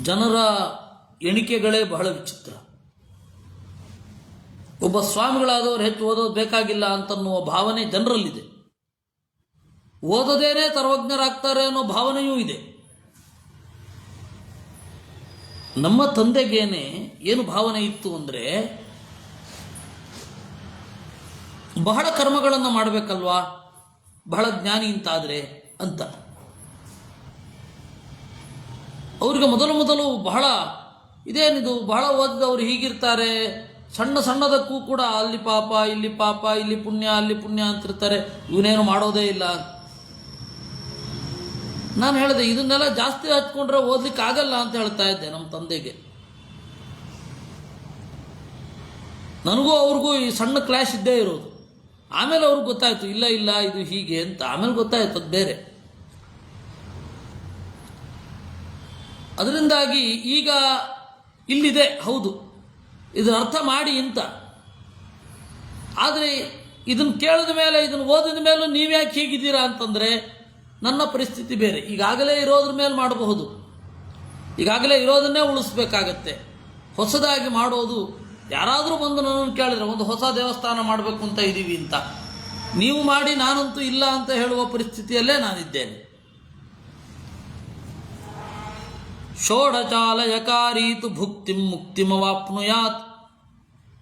ಜನರ ಎಣಿಕೆಗಳೇ ಬಹಳ ವಿಚಿತ್ರ. ಒಬ್ಬ ಸ್ವಾಮಿಗಳಾದವರು ಹೆಚ್ಚು ಓದೋದು ಬೇಕಾಗಿಲ್ಲ ಅಂತನ್ನುವ ಭಾವನೆ ಜನರಲ್ಲಿದೆ. ಓದದೇನೆ ಸರ್ವಜ್ಞರಾಗ್ತಾರೆ ಅನ್ನೋ ಭಾವನೆಯೂ ಇದೆ. ನಮ್ಮ ತಂದೆಗೇನೆ ಏನು ಭಾವನೆ ಇತ್ತು ಅಂದರೆ, ಬಹಳ ಕರ್ಮಗಳನ್ನು ಮಾಡಬೇಕಲ್ವಾ ಬಹಳ ಜ್ಞಾನಿ ಅಂತಾದರೆ ಅಂತ. ಅವರಿಗೆ ಮೊದಲು ಬಹಳ ಇದೇನಿದು, ಬಹಳ ಓದಿದವರು ಹೀಗಿರ್ತಾರೆ, ಸಣ್ಣ ಸಣ್ಣದಕ್ಕೂ ಕೂಡ ಅಲ್ಲಿ ಪಾಪ ಇಲ್ಲಿ ಪಾಪ, ಇಲ್ಲಿ ಪುಣ್ಯ ಅಲ್ಲಿ ಪುಣ್ಯ ಅಂತಿರ್ತಾರೆ, ಇವನೇನು ಮಾಡೋದೇ ಇಲ್ಲ. ನಾನು ಹೇಳಿದೆ, ಇದನ್ನೆಲ್ಲ ಜಾಸ್ತಿ ಹಚ್ಕೊಂಡ್ರೆ ಓದ್ಲಿಕ್ಕೆ ಆಗಲ್ಲ ಅಂತ ಹೇಳ್ತಾ ಇದ್ದೆ ನಮ್ಮ ತಂದೆಗೆ. ನನಗೂ ಅವ್ರಿಗೂ ಈ ಸಣ್ಣ ಕ್ಲಾಶ್ ಇದ್ದೇ ಇರೋದು. ಆಮೇಲೆ ಅವ್ರಿಗೆ ಗೊತ್ತಾಯ್ತು, ಇಲ್ಲ ಇಲ್ಲ ಇದು ಹೀಗೆ ಅಂತ. ಆಮೇಲೆ ಗೊತ್ತಾಯ್ತು ಅದು ಬೇರೆ. ಅದರಿಂದಾಗಿ ಈಗ ಇಲ್ಲಿದೆ, ಹೌದು ಇದನ್ನ ಅರ್ಥ ಮಾಡಿ ಅಂತ. ಆದರೆ ಇದನ್ನು ಕೇಳಿದ ಮೇಲೆ, ಇದನ್ನು ಓದಿದ ಮೇಲೂ ನೀವ್ಯಾಕೆ ಹೀಗಿದ್ದೀರಾ ಅಂತಂದರೆ ನನ್ನ ಪರಿಸ್ಥಿತಿ ಬೇರೆ. ಈಗಾಗಲೇ ಇರೋದ್ರ ಮೇಲೆ ಮಾಡಬಹುದು, ಈಗಾಗಲೇ ಇರೋದನ್ನೇ ಉಳಿಸ್ಬೇಕಾಗತ್ತೆ. ಹೊಸದಾಗಿ ಮಾಡೋದು, ಯಾರಾದರೂ ಬಂದು ನನ್ನನ್ನು ಕೇಳಿದ್ರೆ ಒಂದು ಹೊಸ ದೇವಸ್ಥಾನ ಮಾಡಬೇಕು ಅಂತ ಇದ್ದೀವಿ ಅಂತ, ನೀವು ಮಾಡಿ ನಾನಂತೂ ಇಲ್ಲ ಅಂತ ಹೇಳುವ ಪರಿಸ್ಥಿತಿಯಲ್ಲೇ ನಾನಿದ್ದೇನೆ. ಷೋಡಚಾಲಯಕಾರೀತು ಭುಕ್ತಿಂ ಮುಕ್ತಿಮವಾಪ್ನುಯಾತ್.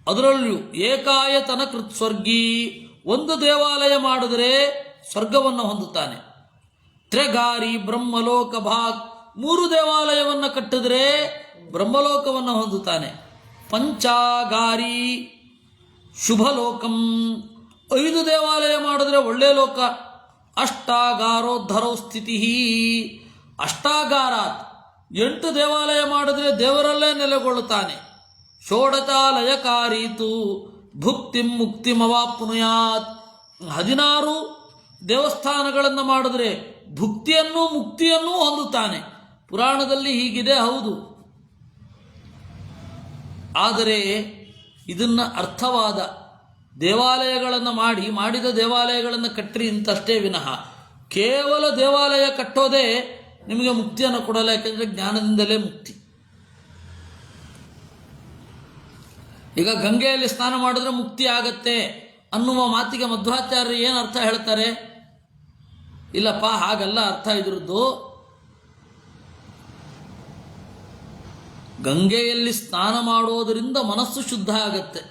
ಅದರಲ್ಲಿಯೂ ಏಕಾಯತನ ಕೃತ್ ಸ್ವರ್ಗೀ, ಒಂದು ದೇವಾಲಯ ಮಾಡಿದರೆ ಸ್ವರ್ಗವನ್ನು ಹೊಂದುತ್ತಾನೆ. ತ್ರೆಗಾರಿ ಬ್ರಹ್ಮಲೋಕ ಭಾಗ್, 3 ದೇವಾಲಯವನ್ನು ಕಟ್ಟಿದ್ರೆ ಬ್ರಹ್ಮಲೋಕವನ್ನು ಹೊಂದುತ್ತಾನೆ. ಪಂಚಾಗಾರಿ ಶುಭಲೋಕಂ, 5 ದೇವಾಲಯ ಮಾಡಿದ್ರೆ ಒಳ್ಳೆ ಲೋಕ. ಅಷ್ಟಾಗಾರೋದ್ಧರೌ ಸ್ಥಿತಿ, ಅಷ್ಟಾಗಾರಾತ್ 8 ದೇವಾಲಯ ಮಾಡಿದ್ರೆ ದೇವರಲ್ಲೇ ನೆಲೆಗೊಳ್ಳುತ್ತಾನೆ. ಷೋಡಚಾಲಯಕಾರೀತು ಭುಕ್ತಿಂ ಮುಕ್ತಿಮವಾಪ್ನುಯಾತ್, 16 ದೇವಸ್ಥಾನಗಳನ್ನು ಮಾಡಿದ್ರೆ ಭುಕ್ತಿಯನ್ನು ಮುಕ್ತಿಯನ್ನೂ ಹೊಂದುತ್ತಾನೆ. ಪುರಾಣದಲ್ಲಿ ಹೀಗಿದೆ, ಹೌದು. ಆದರೆ ಇದನ್ನು ಅರ್ಥವಾದ ದೇವಾಲಯಗಳನ್ನು ಮಾಡಿದ ದೇವಾಲಯಗಳನ್ನು ಕಟ್ಟಿರಿ ಅಂತಷ್ಟೇ ವಿನಃ ಕೇವಲ ದೇವಾಲಯ ಕಟ್ಟೋದೇ ನಿಮಗೆ ಮುಕ್ತಿಯನ್ನು ಕೊಡಲ್ಲ. ಯಾಕೆಂದರೆ ಜ್ಞಾನದಿಂದಲೇ ಮುಕ್ತಿ. ಈಗ ಗಂಗೆಯಲ್ಲಿ ಸ್ನಾನ ಮಾಡಿದ್ರೆ ಮುಕ್ತಿ ಆಗತ್ತೆ ಅನ್ನುವ ಮಾತಿಗೆ ಮಧ್ವಾಚಾರ್ಯರು ಏನು ಅರ್ಥ ಹೇಳ್ತಾರೆ? ಇಲ್ಲಪ್ಪ ಹಾಗಲ್ಲ ಅರ್ಥ ಇದ್ರದ್ದು. ಗಂಗೆಯಲ್ಲಿ ಸ್ನಾನ ಮಾಡೋದರಿಂದ ಮನಸ್ಸು ಶುದ್ಧ ಆಗತ್ತೆ.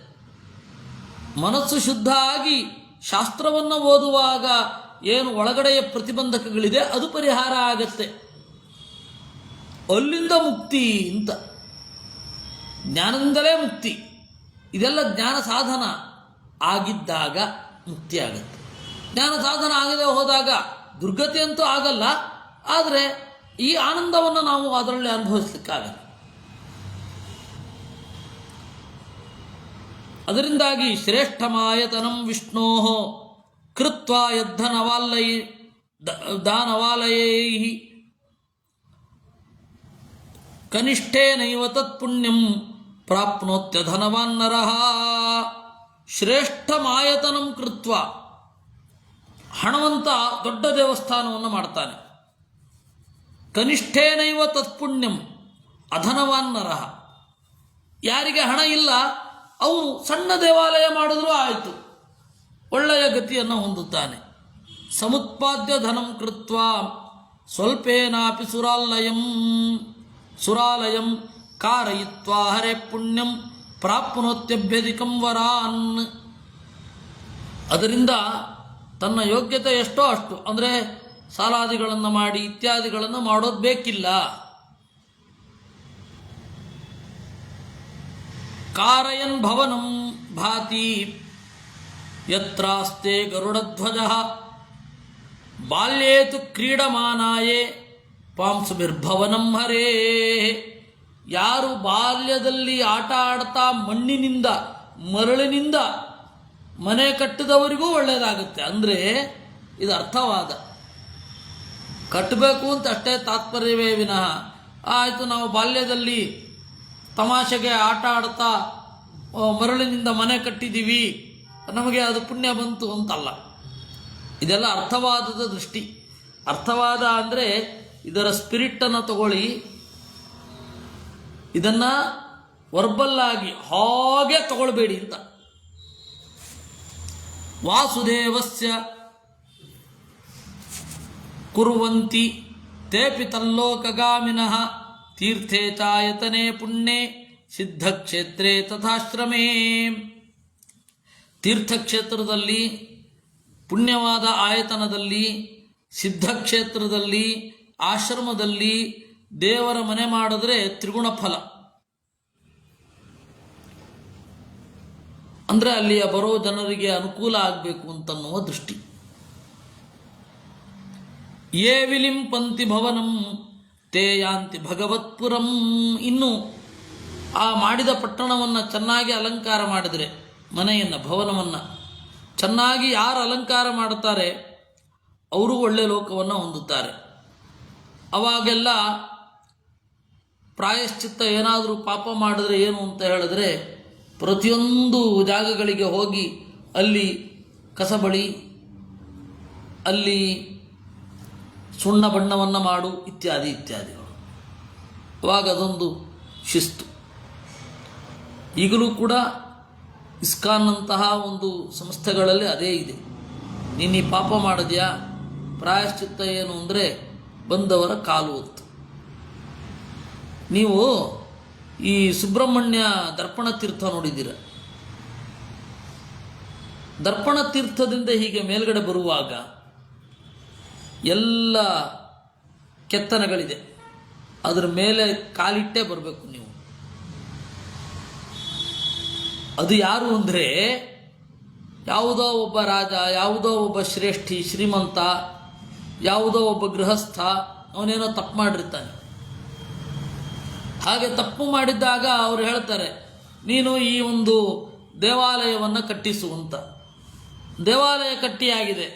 ಮನಸ್ಸು ಶುದ್ಧ ಆಗಿ ಶಾಸ್ತ್ರವನ್ನು ಓದುವಾಗ ಏನು ಒಳಗಡೆಯ ಪ್ರತಿಬಂಧಕಗಳಿದೆ ಅದು ಪರಿಹಾರ ಆಗತ್ತೆ. ಅಲ್ಲಿಂದ ಮುಕ್ತಿ ಅಂತ. ಜ್ಞಾನದಿಂದಲೇ ಮುಕ್ತಿ. ಇದೆಲ್ಲ ಜ್ಞಾನ ಸಾಧನ ಆಗಿದ್ದಾಗ ಮುಕ್ತಿ ಆಗತ್ತೆ. ಜ್ಞಾನ ಸಾಧನ ಆಗದೆ ಹೋದಾಗ ದುರ್ಗತಿ ಅಂತೂ ಆಗಲ್ಲ, ಆದರೆ ಈ ಆನಂದವನ್ನು ನಾವು ಅದರಲ್ಲಿ ಅನುಭವಿಸ್ಲಿಕ್ಕಾಗಲ್ಲ. ಅದರಿಂದಾಗಿ ಶ್ರೇಷ್ಠಮಾಯತನಂ ವಿಷ್ಣೋ ಕೃತ್ವಾ ಯದ್ಧನವಾಲಯ ದಾನವಾಲಯೈ ಕನಿಷ್ಠೇನೈವ ತತ್ಪುಣ್ಯಂ ಪ್ರಾಪ್ನೋತ್ಯಧನವಾನ್ ನರಃ. ಶ್ರೇಷ್ಠಮಾಯತನಂ ಕೃತ್ವ, ಹಣವಂತ ದೊಡ್ಡ ದೇವಸ್ಥಾನವನ್ನು ಮಾಡ್ತಾನೆ. ಕನಿಷ್ಠೇನೈವ ತತ್ಪುಣ್ಯಂ ಅಧನವಾನ್ ನರಃ. ಯಾರಿಗೆ ಹಣ ಇಲ್ಲ ಅವನು ಸಣ್ಣ ದೇವಾಲಯ ಮಾಡಿದ್ರೂ ಆಯಿತು, ಒಳ್ಳೆಯ ಗತಿಯನ್ನು ಹೊಂದುತ್ತಾನೆ. ಸಮುತ್ಪಾದ್ಯ ಧನಂ ಕೃತ್ವ ಸ್ವಲ್ಪೇನಾಪಿ ಸುರಾಲಯಂ ಕಾರಯಿತ್ವಾ ಹರೇ ಪುಣ್ಯಂ ಪ್ರಾಪ್ನೋತ್ಯಭ್ಯಧಿಕಂ ವರಾನ್. ಅದರಿಂದ ತನ್ನ ಯೋಗ್ಯತೆ ಎಷ್ಟೋ ಅಷ್ಟು, ಅಂದರೆ ಸಾಲಾದಿಗಳನ್ನು ಮಾಡಿ ಇತ್ಯಾದಿಗಳನ್ನು ಮಾಡೋದು ಬೇಕಿಲ್ಲ. ಕಾರಯನ್ ಭವನಂ ಭಾತಿ ಯತ್ರಾಸ್ತೆ ಗರುಡಧ್ವಜಃ ಬಾಲ್ಯೇತು ಕ್ರೀಡಮಾನಾಯೇ ಪಾಂಸುಭಿರ್ಭವನಂ ಹರೇ. ಯಾರು ಬಾಲ್ಯದಲ್ಲಿ ಆಟ ಆಡ್ತಾ ಮಣ್ಣಿನಿಂದ ಮರಳಿನಿಂದ ಮನೆ ಕಟ್ಟಿದವರಿಗೂ ಒಳ್ಳೆಯದಾಗುತ್ತೆ. ಅಂದರೆ ಇದು ಅರ್ಥವಾದ, ಕಟ್ಟಬೇಕು ಅಂತ ಅಷ್ಟೇ ತಾತ್ಪರ್ಯವೇ ವಿನಃ ಆಯಿತು ನಾವು ಬಾಲ್ಯದಲ್ಲಿ ತಮಾಷೆಗೆ ಆಟ ಆಡ್ತಾ ಮರಳಿನಿಂದ ಮನೆ ಕಟ್ಟಿದ್ದೀವಿ ನಮಗೆ ಅದು ಪುಣ್ಯ ಬಂತು ಅಂತಲ್ಲ. ಇದೆಲ್ಲ ಅರ್ಥವಾದದ ದೃಷ್ಟಿ. ಅರ್ಥವಾದ ಅಂದರೆ ಇದರ ಸ್ಪಿರಿಟನ್ನು ತಗೊಳ್ಳಿ, ಇದನ್ನು ವರ್ಬಲ್ಲಾಗಿ ಹಾಗೆ ತಗೊಳ್ಬೇಡಿ ಅಂತ. ವಾಸುದೇವಸ್ಯ ಕುರ್ವಂತಿ ತೇಪಿ ತಲ್ಲೋಕಗಾಮಿನಃ ತೀರ್ಥೇ ಚಾಯತನೆ ಪುಣ್ಯೆ ಸಿದ್ಧಕ್ಷೇತ್ರೇ ತಥಾಶ್ರಮೇ. ತೀರ್ಥಕ್ಷೇತ್ರದಲ್ಲಿ, ಪುಣ್ಯವಾದ ಆಯತನದಲ್ಲಿ, ಸಿದ್ಧಕ್ಷೇತ್ರದಲ್ಲಿ, ಆಶ್ರಮದಲ್ಲಿ ದೇವರ ಮನೆ ಮಾಡಿದ್ರೆ ತ್ರಿಗುಣ ಫಲ. ಅಂದರೆ ಅಲ್ಲಿಯ ಬರೋ ಜನರಿಗೆ ಅನುಕೂಲ ಆಗಬೇಕು ಅಂತನ್ನುವ ದೃಷ್ಟಿ. ಯೇ ವಿಲಿಂಪಂತಿ ಭವನಂ ತೇ ಯಾಂತಿ ಭಗವತ್ಪುರಂ. ಇನ್ನು ಆ ಮಾಡಿದ ಪಟ್ಟಣವನ್ನು ಚೆನ್ನಾಗಿ ಅಲಂಕಾರ ಮಾಡಿದರೆ, ಮನೆಯನ್ನು ಭವನವನ್ನು ಚೆನ್ನಾಗಿ ಯಾರು ಅಲಂಕಾರ ಮಾಡುತ್ತಾರೆ ಅವರು ಒಳ್ಳೆಯ ಲೋಕವನ್ನು ಹೊಂದುತ್ತಾರೆ. ಅವಾಗೆಲ್ಲ ಪ್ರಾಯಶ್ಚಿತ್ತ ಏನಾದರೂ ಪಾಪ ಮಾಡಿದ್ರೆ ಏನು ಅಂತ ಹೇಳಿದ್ರೆ, ಪ್ರತಿಯೊಂದು ಜಾಗಗಳಿಗೆ ಹೋಗಿ ಅಲ್ಲಿ ಕಸಬಳಿ, ಅಲ್ಲಿ ಸುಣ್ಣ ಬಣ್ಣವನ್ನು ಮಾಡು ಇತ್ಯಾದಿ ಇತ್ಯಾದಿಗಳು. ಅವಾಗ ಅದೊಂದು ಶಿಸ್ತು. ಈಗಲೂ ಕೂಡ ಇಸ್ಕಾನ್ನಂತಹ ಒಂದು ಸಂಸ್ಥೆಗಳಲ್ಲಿ ಅದೇ ಇದೆ. ನೀನು ಈ ಪಾಪ ಮಾಡಿದ್ಯಾ, ಪ್ರಾಯಶ್ಚಿತ್ತ ಏನು ಅಂದರೆ ಬಂದವರ ಕಾಲು ಒತ್ತು. ನೀವು ಈ ಸುಬ್ರಹ್ಮಣ್ಯ ದರ್ಪಣ ತೀರ್ಥ ನೋಡಿದ್ದೀರ? ದರ್ಪಣ ತೀರ್ಥದಿಂದ ಹೀಗೆ ಮೇಲ್ಗಡೆ ಬರುವಾಗ ಎಲ್ಲ ಕೆತ್ತನೆಗಳಿದೆ, ಅದರ ಮೇಲೆ ಕಾಲಿಟ್ಟೇ ಬರಬೇಕು ನೀವು. ಅದು ಯಾರು ಅಂದರೆ ಯಾವುದೋ ಒಬ್ಬ ರಾಜ, ಯಾವುದೋ ಒಬ್ಬ ಶ್ರೇಷ್ಠಿ ಶ್ರೀಮಂತ, ಯಾವುದೋ ಒಬ್ಬ ಗೃಹಸ್ಥ, ಅವನೇನೋ ತಪ್ಪು ಮಾಡಿರ್ತಾನೆ. ಹಾಗೆ ತಪ್ಪು ಮಾಡಿದ್ದಾಗ ಅವರು ಹೇಳ್ತಾರೆ, ನೀನು ಈ ಒಂದು ದೇವಾಲಯವನ್ನು ಕಟ್ಟಿಸು ಅಂತ. ದೇವಾಲಯ ಕಟ್ಟಿಯಾಗಿದೆ,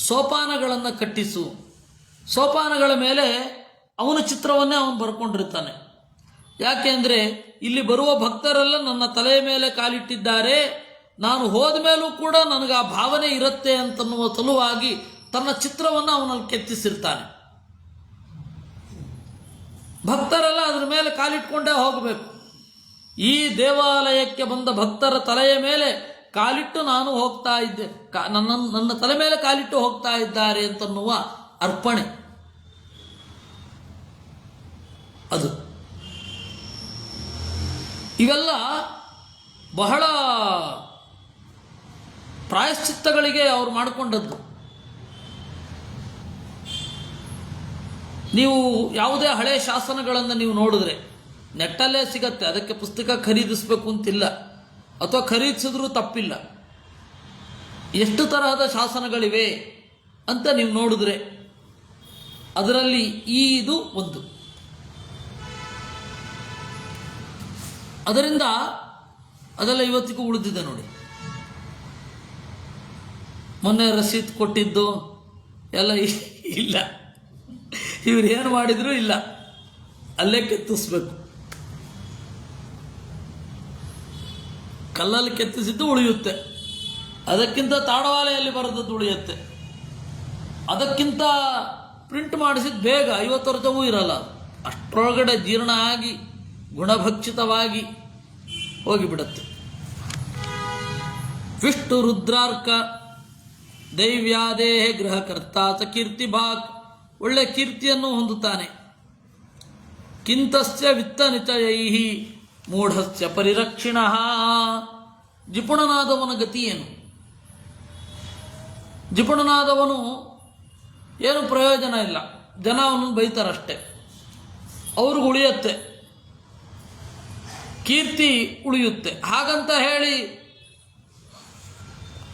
ಸೋಪಾನಗಳನ್ನು ಕಟ್ಟಿಸು. ಸೋಪಾನಗಳ ಮೇಲೆ ಅವನ ಚಿತ್ರವನ್ನೇ ಅವನು ಬರ್ಕೊಂಡಿರ್ತಾನೆ. ಯಾಕೆ ಅಂದರೆ ಇಲ್ಲಿ ಬರುವ ಭಕ್ತರೆಲ್ಲ ನನ್ನ ತಲೆಯ ಮೇಲೆ ಕಾಲಿಟ್ಟಿದ್ದಾರೆ, ನಾನು ಹೋದ ಮೇಲೂ ಕೂಡ ನನಗೆ ಆ ಭಾವನೆ ಇರುತ್ತೆ ಅಂತನ್ನುವ ಸಲುವಾಗಿ ತನ್ನ ಚಿತ್ರವನ್ನು ಅವನಲ್ಲಿ ಕೆತ್ತಿಸಿರ್ತಾನೆ. ಭಕ್ತರೆಲ್ಲ ಅದರ ಮೇಲೆ ಕಾಲಿಟ್ಕೊಂಡೇ ಹೋಗಬೇಕು. ಈ ದೇವಾಲಯಕ್ಕೆ ಬಂದ ಭಕ್ತರ ತಲೆಯ ಮೇಲೆ ಕಾಲಿಟ್ಟು ನಾನು ಹೋಗ್ತಾ ಇದ್ದೆ, ನನ್ನ ತಲೆ ಮೇಲೆ ಕಾಲಿಟ್ಟು ಹೋಗ್ತಾ ಇದ್ದಾರೆ ಅಂತನ್ನುವ ಅರ್ಪಣೆ ಅದು. ಇವೆಲ್ಲ ಬಹಳ ಪ್ರಾಯಶ್ಚಿತ್ತಗಳಿಗೆ ಅವರು ಮಾಡಿಕೊಂಡದ್ದು. ನೀವು ಯಾವುದೇ ಹಳೆಯ ಶಾಸನಗಳನ್ನು ನೀವು ನೋಡಿದ್ರೆ ನೆಟ್ಟಲ್ಲೇ ಸಿಗತ್ತೆ, ಅದಕ್ಕೆ ಪುಸ್ತಕ ಖರೀದಿಸಬೇಕು ಅಂತಿಲ್ಲ, ಅಥವಾ ಖರೀದಿಸಿದ್ರೂ ತಪ್ಪಿಲ್ಲ. ಎಷ್ಟು ತರಹದ ಶಾಸನಗಳಿವೆ ಅಂತ ನೀವು ನೋಡಿದ್ರೆ ಅದರಲ್ಲಿ ಇದು ಒಂದು. ಅದರಿಂದ ಅದೆಲ್ಲ ಇವತ್ತಿಗೂ ಉಳಿದಿದೆ ನೋಡಿ. ಮೊನ್ನೆ ರಸೀದ್ ಕೊಟ್ಟಿದ್ದು ಎಲ್ಲ ಇಲ್ಲ. ಇವ್ರು ಏನು ಮಾಡಿದರೂ ಇಲ್ಲ, ಅಲ್ಲೇ ಕೆತ್ತಿಸ್ಬೇಕು. ಕಲ್ಲಲ್ಲಿ ಕೆತ್ತಿಸಿದ್ದು ಉಳಿಯುತ್ತೆ, ಅದಕ್ಕಿಂತ ತಾಡವಾಲೆಯಲ್ಲಿ ಬರೆದದ್ದು ಉಳಿಯುತ್ತೆ, ಅದಕ್ಕಿಂತ ಪ್ರಿಂಟ್ ಮಾಡಿಸಿದ್ದು ಬೇಗ 50 ವರ್ಷವೂ ಇರಲ್ಲ. ಅಷ್ಟರೊಳಗಡೆ ಜೀರ್ಣ ಆಗಿ ಗುಣಭಕ್ಷಿತವಾಗಿ ಹೋಗಿಬಿಡುತ್ತೆ. ವಿಷ್ಣು ರುದ್ರಾರ್ಕ ದೈವ್ಯಾದೇಹ ಗೃಹಕರ್ತಾಚ ಕೀರ್ತಿ ಭಾಗ್, ಒಳ್ಳೆ ಕೀರ್ತಿಯನ್ನು ಹೊಂದುತ್ತಾನೆ. ಕಿಂತಸ್ಯ ವಿತ್ತ ನಿಚಯೈ ಮೂಢಸ್ಯ ಪರಿರಕ್ಷಿಣ. ಜಿಪುಣನಾದವನ ಗತಿ ಏನು? ಜಿಪುಣನಾದವನು ಏನು ಪ್ರಯೋಜನ ಇಲ್ಲ, ಜನ ಅವನನ್ನು ಬೈತಾರಷ್ಟೆ, ಅವ್ರಿಗೆ ಉಳಿಯುತ್ತೆ, ಕೀರ್ತಿ ಉಳಿಯುತ್ತೆ. ಹಾಗಂತ ಹೇಳಿ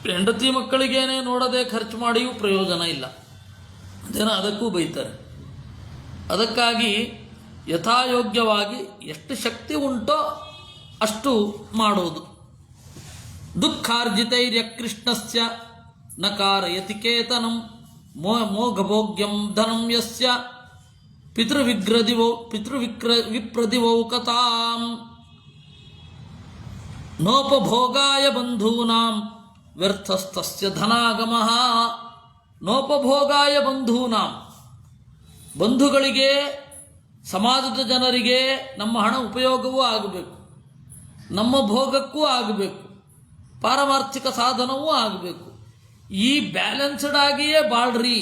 ಹೆಂಡತಿ ಮಕ್ಕಳಿಗೇನೆ ನೋಡದೆ ಖರ್ಚು ಮಾಡಿಯೂ ಪ್ರಯೋಜನ ಇಲ್ಲ, ಜನ ಅದಕ್ಕೂ ಬೈತಾರೆ. ಅದಕ್ಕಾಗಿ ಯಥಾಯೋಗ್ಯವಾಗಿ ಎಷ್ಟು ಶಕ್ತಿ ಉಂಟೋ ಅಷ್ಟು ಮಾಡೋದು. ದುಃಖಾರ್ಜಿತೈರ್ಯ ಕೃಷ್ಣಸ್ಯ ನಕಾರಯತಿ ಕೇತನಂ ಮೋಘಭೋಗ್ಯಂ ಧನಂ ಯಸ್ಯ ವಿಪ್ರದಿವೌಕತಾಂ ನೋಪಭೋಗಾಯ ಬಂಧೂನಾಂ ವ್ಯರ್ಥಸ್ತಸ್ಯ ಧನಾಗಮಃ. ನೋಪಭೋಗಾಯ ಬಂಧೂನಾಂ, ಬಂಧುಗಳಿಗೆ ಸಮಾಜದ ಜನರಿಗೆ ನಮ್ಮ ಹಣ ಉಪಯೋಗವೂ ಆಗಬೇಕು, ನಮ್ಮ ಭೋಗಕ್ಕೂ ಆಗಬೇಕು, ಪಾರಮಾರ್ಥಿಕ ಸಾಧನವೂ ಆಗಬೇಕು. ಈ ಬ್ಯಾಲೆನ್ಸ್ಡ್ ಆಗಿಯೇ ಬಾಳ್ರಿ.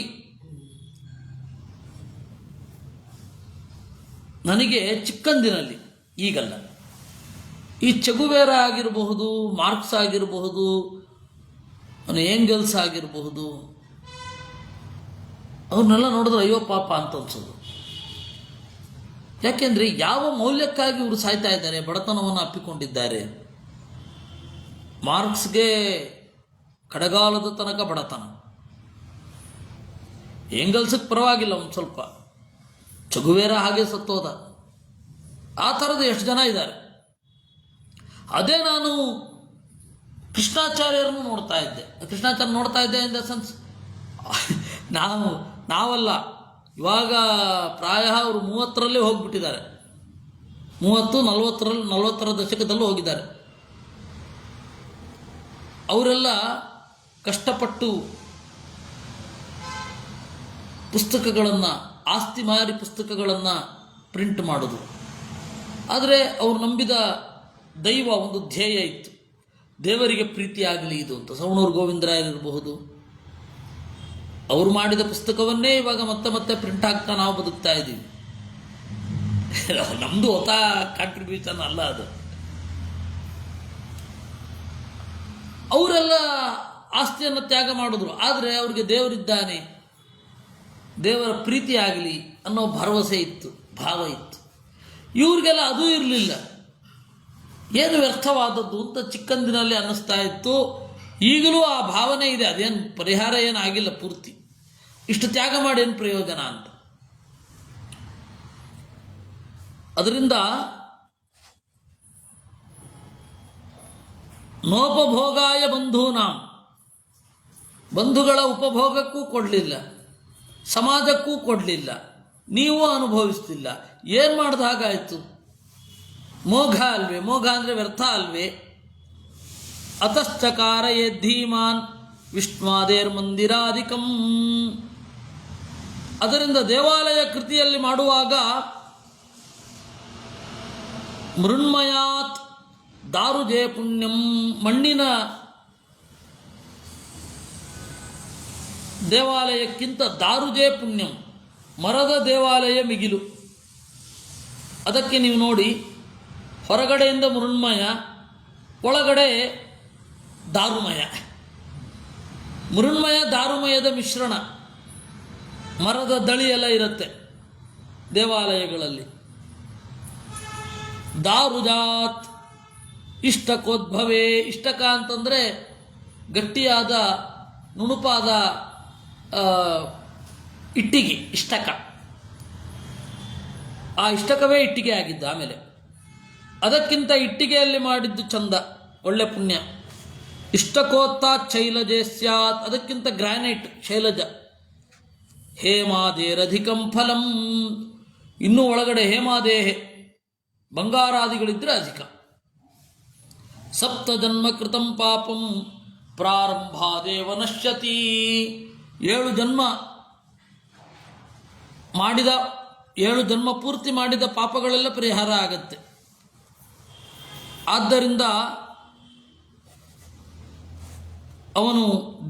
ನನಗೆ ಚಿಕ್ಕಂದಿನಲ್ಲಿ, ಈಗಲ್ಲ, ಈ ಚೆಗುವೇರ ಆಗಿರಬಹುದು, ಮಾರ್ಕ್ಸ್ ಆಗಿರಬಹುದು, ಏಂಗಲ್ಸ್ ಆಗಿರಬಹುದು, ಅವ್ರನ್ನೆಲ್ಲ ನೋಡಿದ್ರೆ ಅಯ್ಯೋ ಪಾಪ ಅಂತ ಅನ್ಸೋದು. ಯಾಕೆಂದರೆ ಯಾವ ಮೌಲ್ಯಕ್ಕಾಗಿ ಇವರು ಸಾಯ್ತಾ ಇದ್ದಾರೆ, ಬಡತನವನ್ನು ಅಪ್ಪಿಕೊಂಡಿದ್ದಾರೆ. ಮಾರ್ಕ್ಸ್ಗೆ ಕಡೆಗಾಲದ ತನಕ ಬಡತನ, ಏಂಗಲ್ಸಕ್ಕೆ ಪರವಾಗಿಲ್ಲ ಒಂದು ಸ್ವಲ್ಪ, ಚಗುವೇರ ಹಾಗೆ ಸತ್ತೋದ. ಆ ಥರದ ಎಷ್ಟು ಜನ ಇದ್ದಾರೆ. ಅದೇ ನಾನು ಕೃಷ್ಣಾಚಾರ್ಯರನ್ನು ನೋಡ್ತಾ ಇದ್ದೆ. ಕೃಷ್ಣಾಚಾರ್ಯ ನೋಡ್ತಾ ಇದ್ದೆ ಇನ್ ದ ಸೆನ್ಸ್, ನಾವಲ್ಲ, ಇವಾಗ ಪ್ರಾಯ ಅವರು 30ರಲ್ಲಿ ಹೋಗಿಬಿಟ್ಟಿದ್ದಾರೆ, 40ರ ದಶಕದಲ್ಲೂ ಹೋಗಿದ್ದಾರೆ. ಅವರೆಲ್ಲ ಕಷ್ಟಪಟ್ಟು ಪುಸ್ತಕಗಳನ್ನು, ಆಸ್ತಿ ಮಾರಿ ಪುಸ್ತಕಗಳನ್ನು ಪ್ರಿಂಟ್ ಮಾಡೋದು. ಆದರೆ ಅವರು ನಂಬಿದ ದೈವ ಒಂದು ಧ್ಯೇಯ ಇತ್ತು, ದೇವರಿಗೆ ಪ್ರೀತಿಯಾಗಲಿ ಇದು ಅಂತ. ಸವಣೂರು ಗೋವಿಂದರಾಯರಿರಬಹುದು, ಅವರು ಮಾಡಿದ ಪುಸ್ತಕವನ್ನೇ ಇವಾಗ ಮತ್ತೆ ಮತ್ತೆ ಪ್ರಿಂಟ್ ಆಗ್ತಾ ನಾವು ಬದುಕ್ತಾ ಇದ್ದೀವಿ. ನಮ್ಮದು ಹೊಸ ಕಾಂಟ್ರಿಬ್ಯೂಷನ್ ಅಲ್ಲ ಅದು. ಅವರೆಲ್ಲ ಆಸ್ತಿಯನ್ನು ತ್ಯಾಗ ಮಾಡಿದ್ರು, ಆದರೆ ಅವ್ರಿಗೆ ದೇವರಿದ್ದಾನೆ, ದೇವರ ಪ್ರೀತಿ ಆಗಲಿ ಅನ್ನೋ ಭರವಸೆ ಇತ್ತು, ಭಾವ ಇತ್ತು. ಇವ್ರಿಗೆಲ್ಲ ಅದೂ ಇರಲಿಲ್ಲ. ಏನು ವ್ಯರ್ಥವಾದದ್ದು ಅಂತ ಚಿಕ್ಕಂದಿನಲ್ಲಿ ಅನ್ನಿಸ್ತಾ ಇತ್ತು. ಈಗಲೂ ಆ ಭಾವನೆ ಇದೆ, ಅದೇನು ಪರಿಹಾರ ಏನಾಗಿಲ್ಲ ಪೂರ್ತಿ. ಇಷ್ಟು ತ್ಯಾಗ ಮಾಡಿ ಏನು ಪ್ರಯೋಜನ ಅಂತ. ಅದರಿಂದ ನೋಪಭೋಗಾಯ ಬಂಧೂನಾಂ, ಬಂಧುಗಳ ಉಪಭೋಗಕ್ಕೂ ಕೊಡಲಿಲ್ಲ, ಸಮಾಜಕ್ಕೂ ಕೊಡಲಿಲ್ಲ, ನೀವು ಅನುಭವಿಸ್ತಿಲ್ಲ. ಏನು ಮಾಡಿದ ಹಾಗಾಯಿತು? ಮೋಘ ಅಲ್ವೇ? ಮೋಘ ಅಂದರೆ ವ್ಯರ್ಥ ಅಲ್ವೇ? ಅತಶ್ಚಕಾರ ಯದ್ಧೀಮಾನ್ ವಿಷ್ಣುವಾದೇರ್ ಮಂದಿರಾಧಿಕಂ. ಅದರಿಂದ ದೇವಾಲಯ ಕೃತಿಯಲ್ಲಿ ಮಾಡುವಾಗ ಮೃಣ್ಮಯಾತ್ ದಾರುಜೇ ಪುಣ್ಯಂ, ಮಣ್ಣಿನ ದೇವಾಲಯಕ್ಕಿಂತ ದಾರುಜೇ ಪುಣ್ಯಂ, ಮರದ ದೇವಾಲಯ ಮಿಗಿಲು. ಅದಕ್ಕೆ ನೀವು ನೋಡಿ, ಹೊರಗಡೆಯಿಂದ ಮೃಣ್ಮಯ, ಒಳಗಡೆ ದಾರುಮಯ. ಮೃಣ್ಮಯ ದಾರುಮಯದ ಮಿಶ್ರಣ, ಮರದ ದಳಿ ಎಲ್ಲ ಇರುತ್ತೆ ದೇವಾಲಯಗಳಲ್ಲಿ. ದಾರುಜಾತ್ ಇಷ್ಟಕೋದ್ಭವೇ, ಇಷ್ಟಕ ಅಂತಂದರೆ ಗಟ್ಟಿಯಾದ ನುಣುಪಾದ ಇಟ್ಟಿಗೆ, ಇಷ್ಟಕ. ಆ ಇಷ್ಟಕವೇ ಇಟ್ಟಿಗೆ ಆಗಿದ್ದು. ಆಮೇಲೆ ಅದಕ್ಕಿಂತ ಇಟ್ಟಿಗೆಯಲ್ಲಿ ಮಾಡಿದ್ದು ಚಂದ, ಒಳ್ಳೆ ಪುಣ್ಯ. ಇಷ್ಟಕೋತ್ತ ಶೈಲಜೆ ಸ್ಯಾತ್, ಅದಕ್ಕಿಂತ ಗ್ರಾನೈಟ್ ಶೈಲಜ. ಹೇಮಾದೇರಧಿಕಂ ಫಲಂ, ಇನ್ನೂ ಒಳಗಡೆ ಹೇಮಾದೇಹೆ ಬಂಗಾರಾದಿಗಳಿದ್ದರೆ ಅಧಿಕ. ಸಪ್ತ ಜನ್ಮ ಕೃತಂ ಪಾಪಂ ಪ್ರಾರಂಭಾದೇವ ನಶ್ಯತಿ, 7 ಜನ್ಮ ಮಾಡಿದ 7 ಜನ್ಮ ಪೂರ್ತಿ ಮಾಡಿದ ಪಾಪಗಳೆಲ್ಲ ಪರಿಹಾರ ಆಗತ್ತೆ. ಆದ್ದರಿಂದ ಅವನು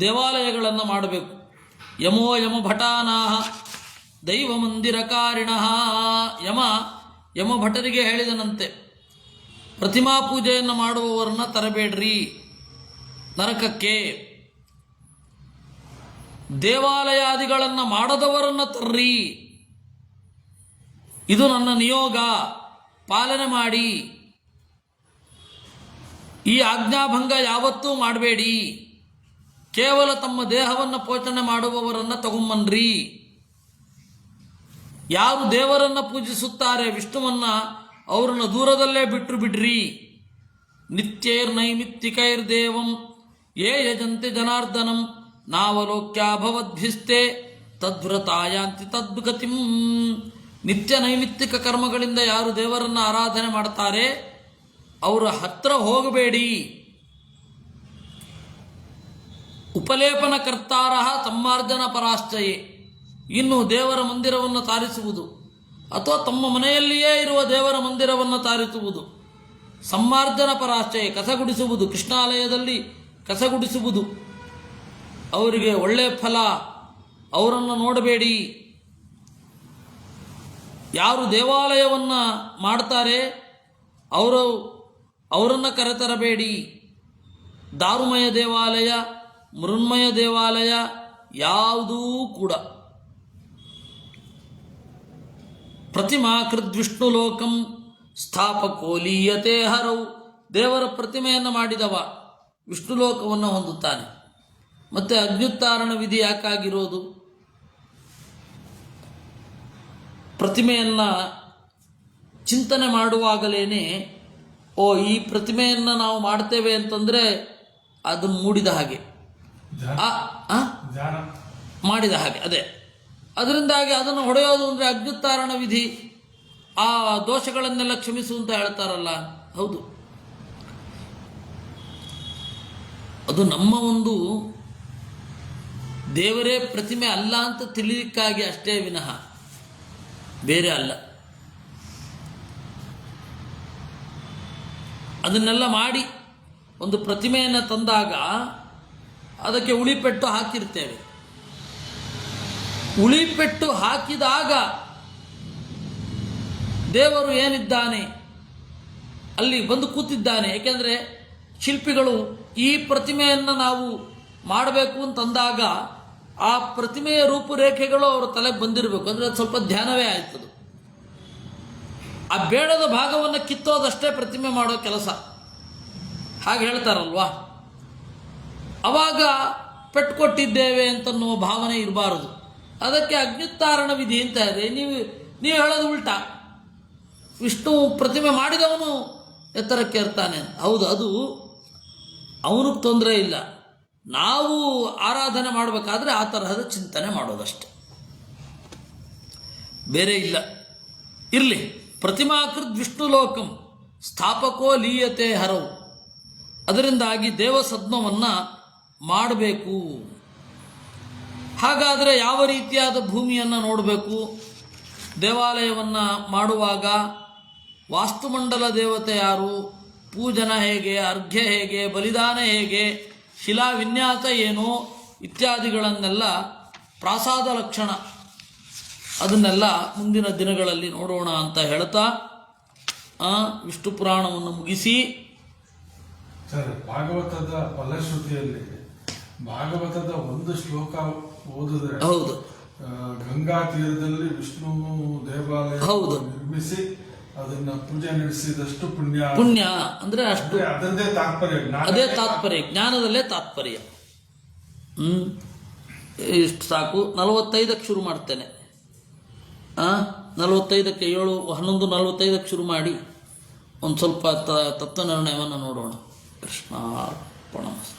ದೇವಾಲಯಗಳನ್ನು ಮಾಡಬೇಕು. ಯಮೋ ಯಮ ಭಟಾನಾಹ ದೈವ ಮಂದಿರಕಾರಿಣಃ, ಯಮ ಭಟರಿಗೆ ಹೇಳಿದನಂತೆ, ಪ್ರತಿಮಾ ಪೂಜೆಯನ್ನು ಮಾಡುವವರನ್ನ ತರಬೇಡ್ರಿ ನರಕಕ್ಕೆ, ದೇವಾಲಯಾದಿಗಳನ್ನು ಮಾಡದವರನ್ನು ತರ್ರಿ, ಇದು ನನ್ನ ನಿಯೋಗ, ಪಾಲನೆ ಮಾಡಿ, ಈ ಆಜ್ಞಾಭಂಗ ಯಾವತ್ತೂ ಮಾಡಬೇಡಿ, ಕೇವಲ ತಮ್ಮ ದೇಹವನ್ನು ಪೋಷಣೆ ಮಾಡುವವರನ್ನು ತಗೊಂಬನ್ರಿ. ಯಾರು ದೇವರನ್ನು ಪೂಜಿಸುತ್ತಾರೆ ವಿಷ್ಣುವನ್ನ, ಅವರನ್ನು ದೂರದಲ್ಲೇ ಬಿಡ್ರಿ. ನಿತ್ಯೈರ್ನೈಮಿತ್ತಿಕೈರ್ದೇವಂ ಯೇ ಯಜಂತೆ ಜನಾರ್ದನಂ ನಾವಲೋಕ್ಯಾಭವದ್ಭಿಸ್ತೆ ತದ್ವ್ರತಾಯಾಂತಿ ತದ್ಗತಿಂ. ನಿತ್ಯ ನೈಮಿತ್ತಿಕ ಕರ್ಮಗಳಿಂದ ಯಾರು ದೇವರನ್ನು ಆರಾಧನೆ ಮಾಡ್ತಾರೆ ಅವರ ಹತ್ರ ಹೋಗಬೇಡಿ. ಉಪಲೇಪನ ಕರ್ತಾರ ತಮ್ಮಾರ್ಜನ ಪರಾಶ್ಚಯೇ, ಇನ್ನು ದೇವರ ಮಂದಿರವನ್ನು ತಾರಿಸುವುದು ಅಥವಾ ತಮ್ಮ ಮನೆಯಲ್ಲಿಯೇ ಇರುವ ದೇವರ ಮಂದಿರವನ್ನು ತಾರಿಸುವುದು, ಸಮ್ಮಾರ್ಜನ ಪರಾಶ್ಚಯ ಕಸಗುಡಿಸುವುದು, ಕೃಷ್ಣಾಲಯದಲ್ಲಿ ಕಸಗುಡಿಸುವುದು, ಅವರಿಗೆ ಒಳ್ಳೆಯ ಫಲ, ಅವರನ್ನು ನೋಡಬೇಡಿ. ಯಾರು ದೇವಾಲಯವನ್ನು ಮಾಡ್ತಾರೆ ಅವರನ್ನು ಕರೆತರಬೇಡಿ. ದಾರುಮಯ ದೇವಾಲಯ, ಮೃನ್ಮಯ ದೇವಾಲಯ ಯಾವುದೂ ಕೂಡ. ಪ್ರತಿಮಾಕೃದ್ವಿಷ್ಣು ಲೋಕಂ ಸ್ಥಾಪಕೋಲೀಯತೆ ಹರವು, ದೇವರ ಪ್ರತಿಮೆಯನ್ನು ಮಾಡಿದವ ವಿಷ್ಣು ಲೋಕವನ್ನು ಹೊಂದುತ್ತಾನೆ. ಮತ್ತೆ ಅಗ್ನ್ಯುತ್ತಾರಣ ವಿಧಿ ಯಾಕಾಗಿರೋದು? ಪ್ರತಿಮೆಯನ್ನು ಚಿಂತನೆ ಮಾಡುವಾಗಲೇ ಈ ಪ್ರತಿಮೆಯನ್ನು ನಾವು ಮಾಡ್ತೇವೆ ಅಂತಂದರೆ ಅದನ್ನು ಮೂಡಿದ ಹಾಗೆ, ಮಾಡಿದ ಹಾಗೆ, ಅದೇ ಅದರಿಂದಾಗಿ ಅದನ್ನು ಹೊಡೆಯೋದು ಅಂದರೆ ಅಗ್ನ್ಯುತ್ತಾರಣ ವಿಧಿ, ಆ ದೋಷಗಳನ್ನೆಲ್ಲ ಕ್ಷಮಿಸು ಅಂತ ಹೇಳ್ತಾರಲ್ಲ. ಹೌದು, ಅದು ನಮ್ಮ ಒಂದು ದೇವರೇ ಪ್ರತಿಮೆ ಅಲ್ಲ ಅಂತ ತಿಳಿಲಿಕ್ಕಾಗಿ ಅಷ್ಟೇ ವಿನಃ ಬೇರೆ ಅಲ್ಲ. ಅದನ್ನೆಲ್ಲ ಮಾಡಿ ಒಂದು ಪ್ರತಿಮೆಯನ್ನು ತಂದಾಗ ಅದಕ್ಕೆ ಉಳಿಪೆಟ್ಟು ಹಾಕಿರ್ತೇವೆ. ಉಳಿಪೆಟ್ಟು ಹಾಕಿದಾಗ ದೇವರು ಏನಿದ್ದಾನೆ ಅಲ್ಲಿ ಬಂದು ಕೂತಿದ್ದಾನೆ. ಏಕೆಂದರೆ ಶಿಲ್ಪಿಗಳು ಈ ಪ್ರತಿಮೆಯನ್ನು ನಾವು ಮಾಡಬೇಕು ಅಂತಂದಾಗ ಆ ಪ್ರತಿಮೆಯ ರೂಪುರೇಖೆಗಳು ಅವರ ತಲೆಗೆ ಬಂದಿರಬೇಕು. ಅಂದರೆ ಅದು ಸ್ವಲ್ಪ ಧ್ಯಾನವೇ ಆಯ್ತದು. ಆ ಬೇಡದ ಭಾಗವನ್ನು ಕಿತ್ತೋದಷ್ಟೇ ಪ್ರತಿಮೆ ಮಾಡೋ ಕೆಲಸ, ಹಾಗೆ ಹೇಳ್ತಾರಲ್ವಾ. ಅವಾಗ ಪೆಟ್ಟು ಕೊಟ್ಟಿದ್ದೇವೆ ಅಂತನ್ನುವ ಭಾವನೆ ಇರಬಾರದು. ಅದಕ್ಕೆ ಅಗ್ನ್ಯುತ್ತಾರಣ ವಿಧಿ ಅಂತ ಇದೆ. ನೀವು ಹೇಳೋದು ಉಲ್ಟಾ, ವಿಷ್ಣು ಪ್ರತಿಮೆ ಮಾಡಿದವನು ಎತ್ತರಕ್ಕೆ ಇರ್ತಾನೆ. ಹೌದು, ಅದು ಅವನಿಗೆ ತೊಂದರೆ ಇಲ್ಲ. ನಾವು ಆರಾಧನೆ ಮಾಡಬೇಕಾದ್ರೆ ಆ ತರಹದ ಚಿಂತನೆ ಮಾಡೋದಷ್ಟೆ, ಬೇರೆ ಇಲ್ಲ. ಇರಲಿ. ಪ್ರತಿಮಾಕೃತ್ ವಿಷ್ಣು ಲೋಕಂ ಸ್ಥಾಪಕೋ ಲೀಯತೆ ಹರವು, ಅದರಿಂದಾಗಿ ದೇವಸದ್ಮವನ್ನು ಮಾಡಬೇಕು. ಹಾಗಾದರೆ ಯಾವ ರೀತಿಯಾದ ಭೂಮಿಯನ್ನು ನೋಡಬೇಕು? ದೇವಾಲಯವನ್ನು ಮಾಡುವಾಗ ವಾಸ್ತುಮಂಡಲ ದೇವತೆ ಯಾರು, ಪೂಜನ ಹೇಗೆ, ಅರ್ಘ್ಯ ಹೇಗೆ, ಬಲಿದಾನ ಹೇಗೆ, ಶಿಲಾ ವಿನ್ಯಾಸ ಏನು ಇತ್ಯಾದಿಗಳನ್ನೆಲ್ಲ, ಪ್ರಾಸಾದ ಲಕ್ಷಣ, ಅದನ್ನೆಲ್ಲ ಮುಂದಿನ ದಿನಗಳಲ್ಲಿ ನೋಡೋಣ ಅಂತ ಹೇಳ್ತಾ ವಿಷ್ಣು ಪುರಾಣವನ್ನು ಮುಗಿಸಿ. ಸರ್, ಭಾಗವತದ ಫಲಶ್ರುತಿಯಲ್ಲಿ ಭಾಗವತದ ಒಂದು ಶ್ಲೋಕ ಓದಿದ್ರೆ, ಹೌದು, ಗಂಗಾ ತೀರದಲ್ಲಿ ವಿಷ್ಣು ದೇವಾಲಯ ಹೌದು ನಿರ್ಮಿಸಿ ಅದನ್ನ ಪೂಜೆ ನಡೆಸಿದಷ್ಟು ಪುಣ್ಯ. ಪುಣ್ಯ ಅಂದ್ರೆ ಅಷ್ಟು, ಅದರದೇ ತಾತ್ಪರ್ಯ, ಅದೇ ತಾತ್ಪರ್ಯ, ಜ್ಞಾನದಲ್ಲೇ ತಾತ್ಪರ್ಯ. ಇಷ್ಟು ಸಾಕು. 45ಕ್ಕೆ ಶುರು ಮಾಡ್ತೇನೆ. 45ಕ್ಕೆ 11:45ಕ್ಕೆ ಶುರು ಮಾಡಿ ಒಂದು ಸ್ವಲ್ಪ ತತ್ವ ನಿರ್ಣಯವನ್ನು ನೋಡೋಣ. ಕೃಷ್ಣಾರ್ಪಣಮಸ್ತು.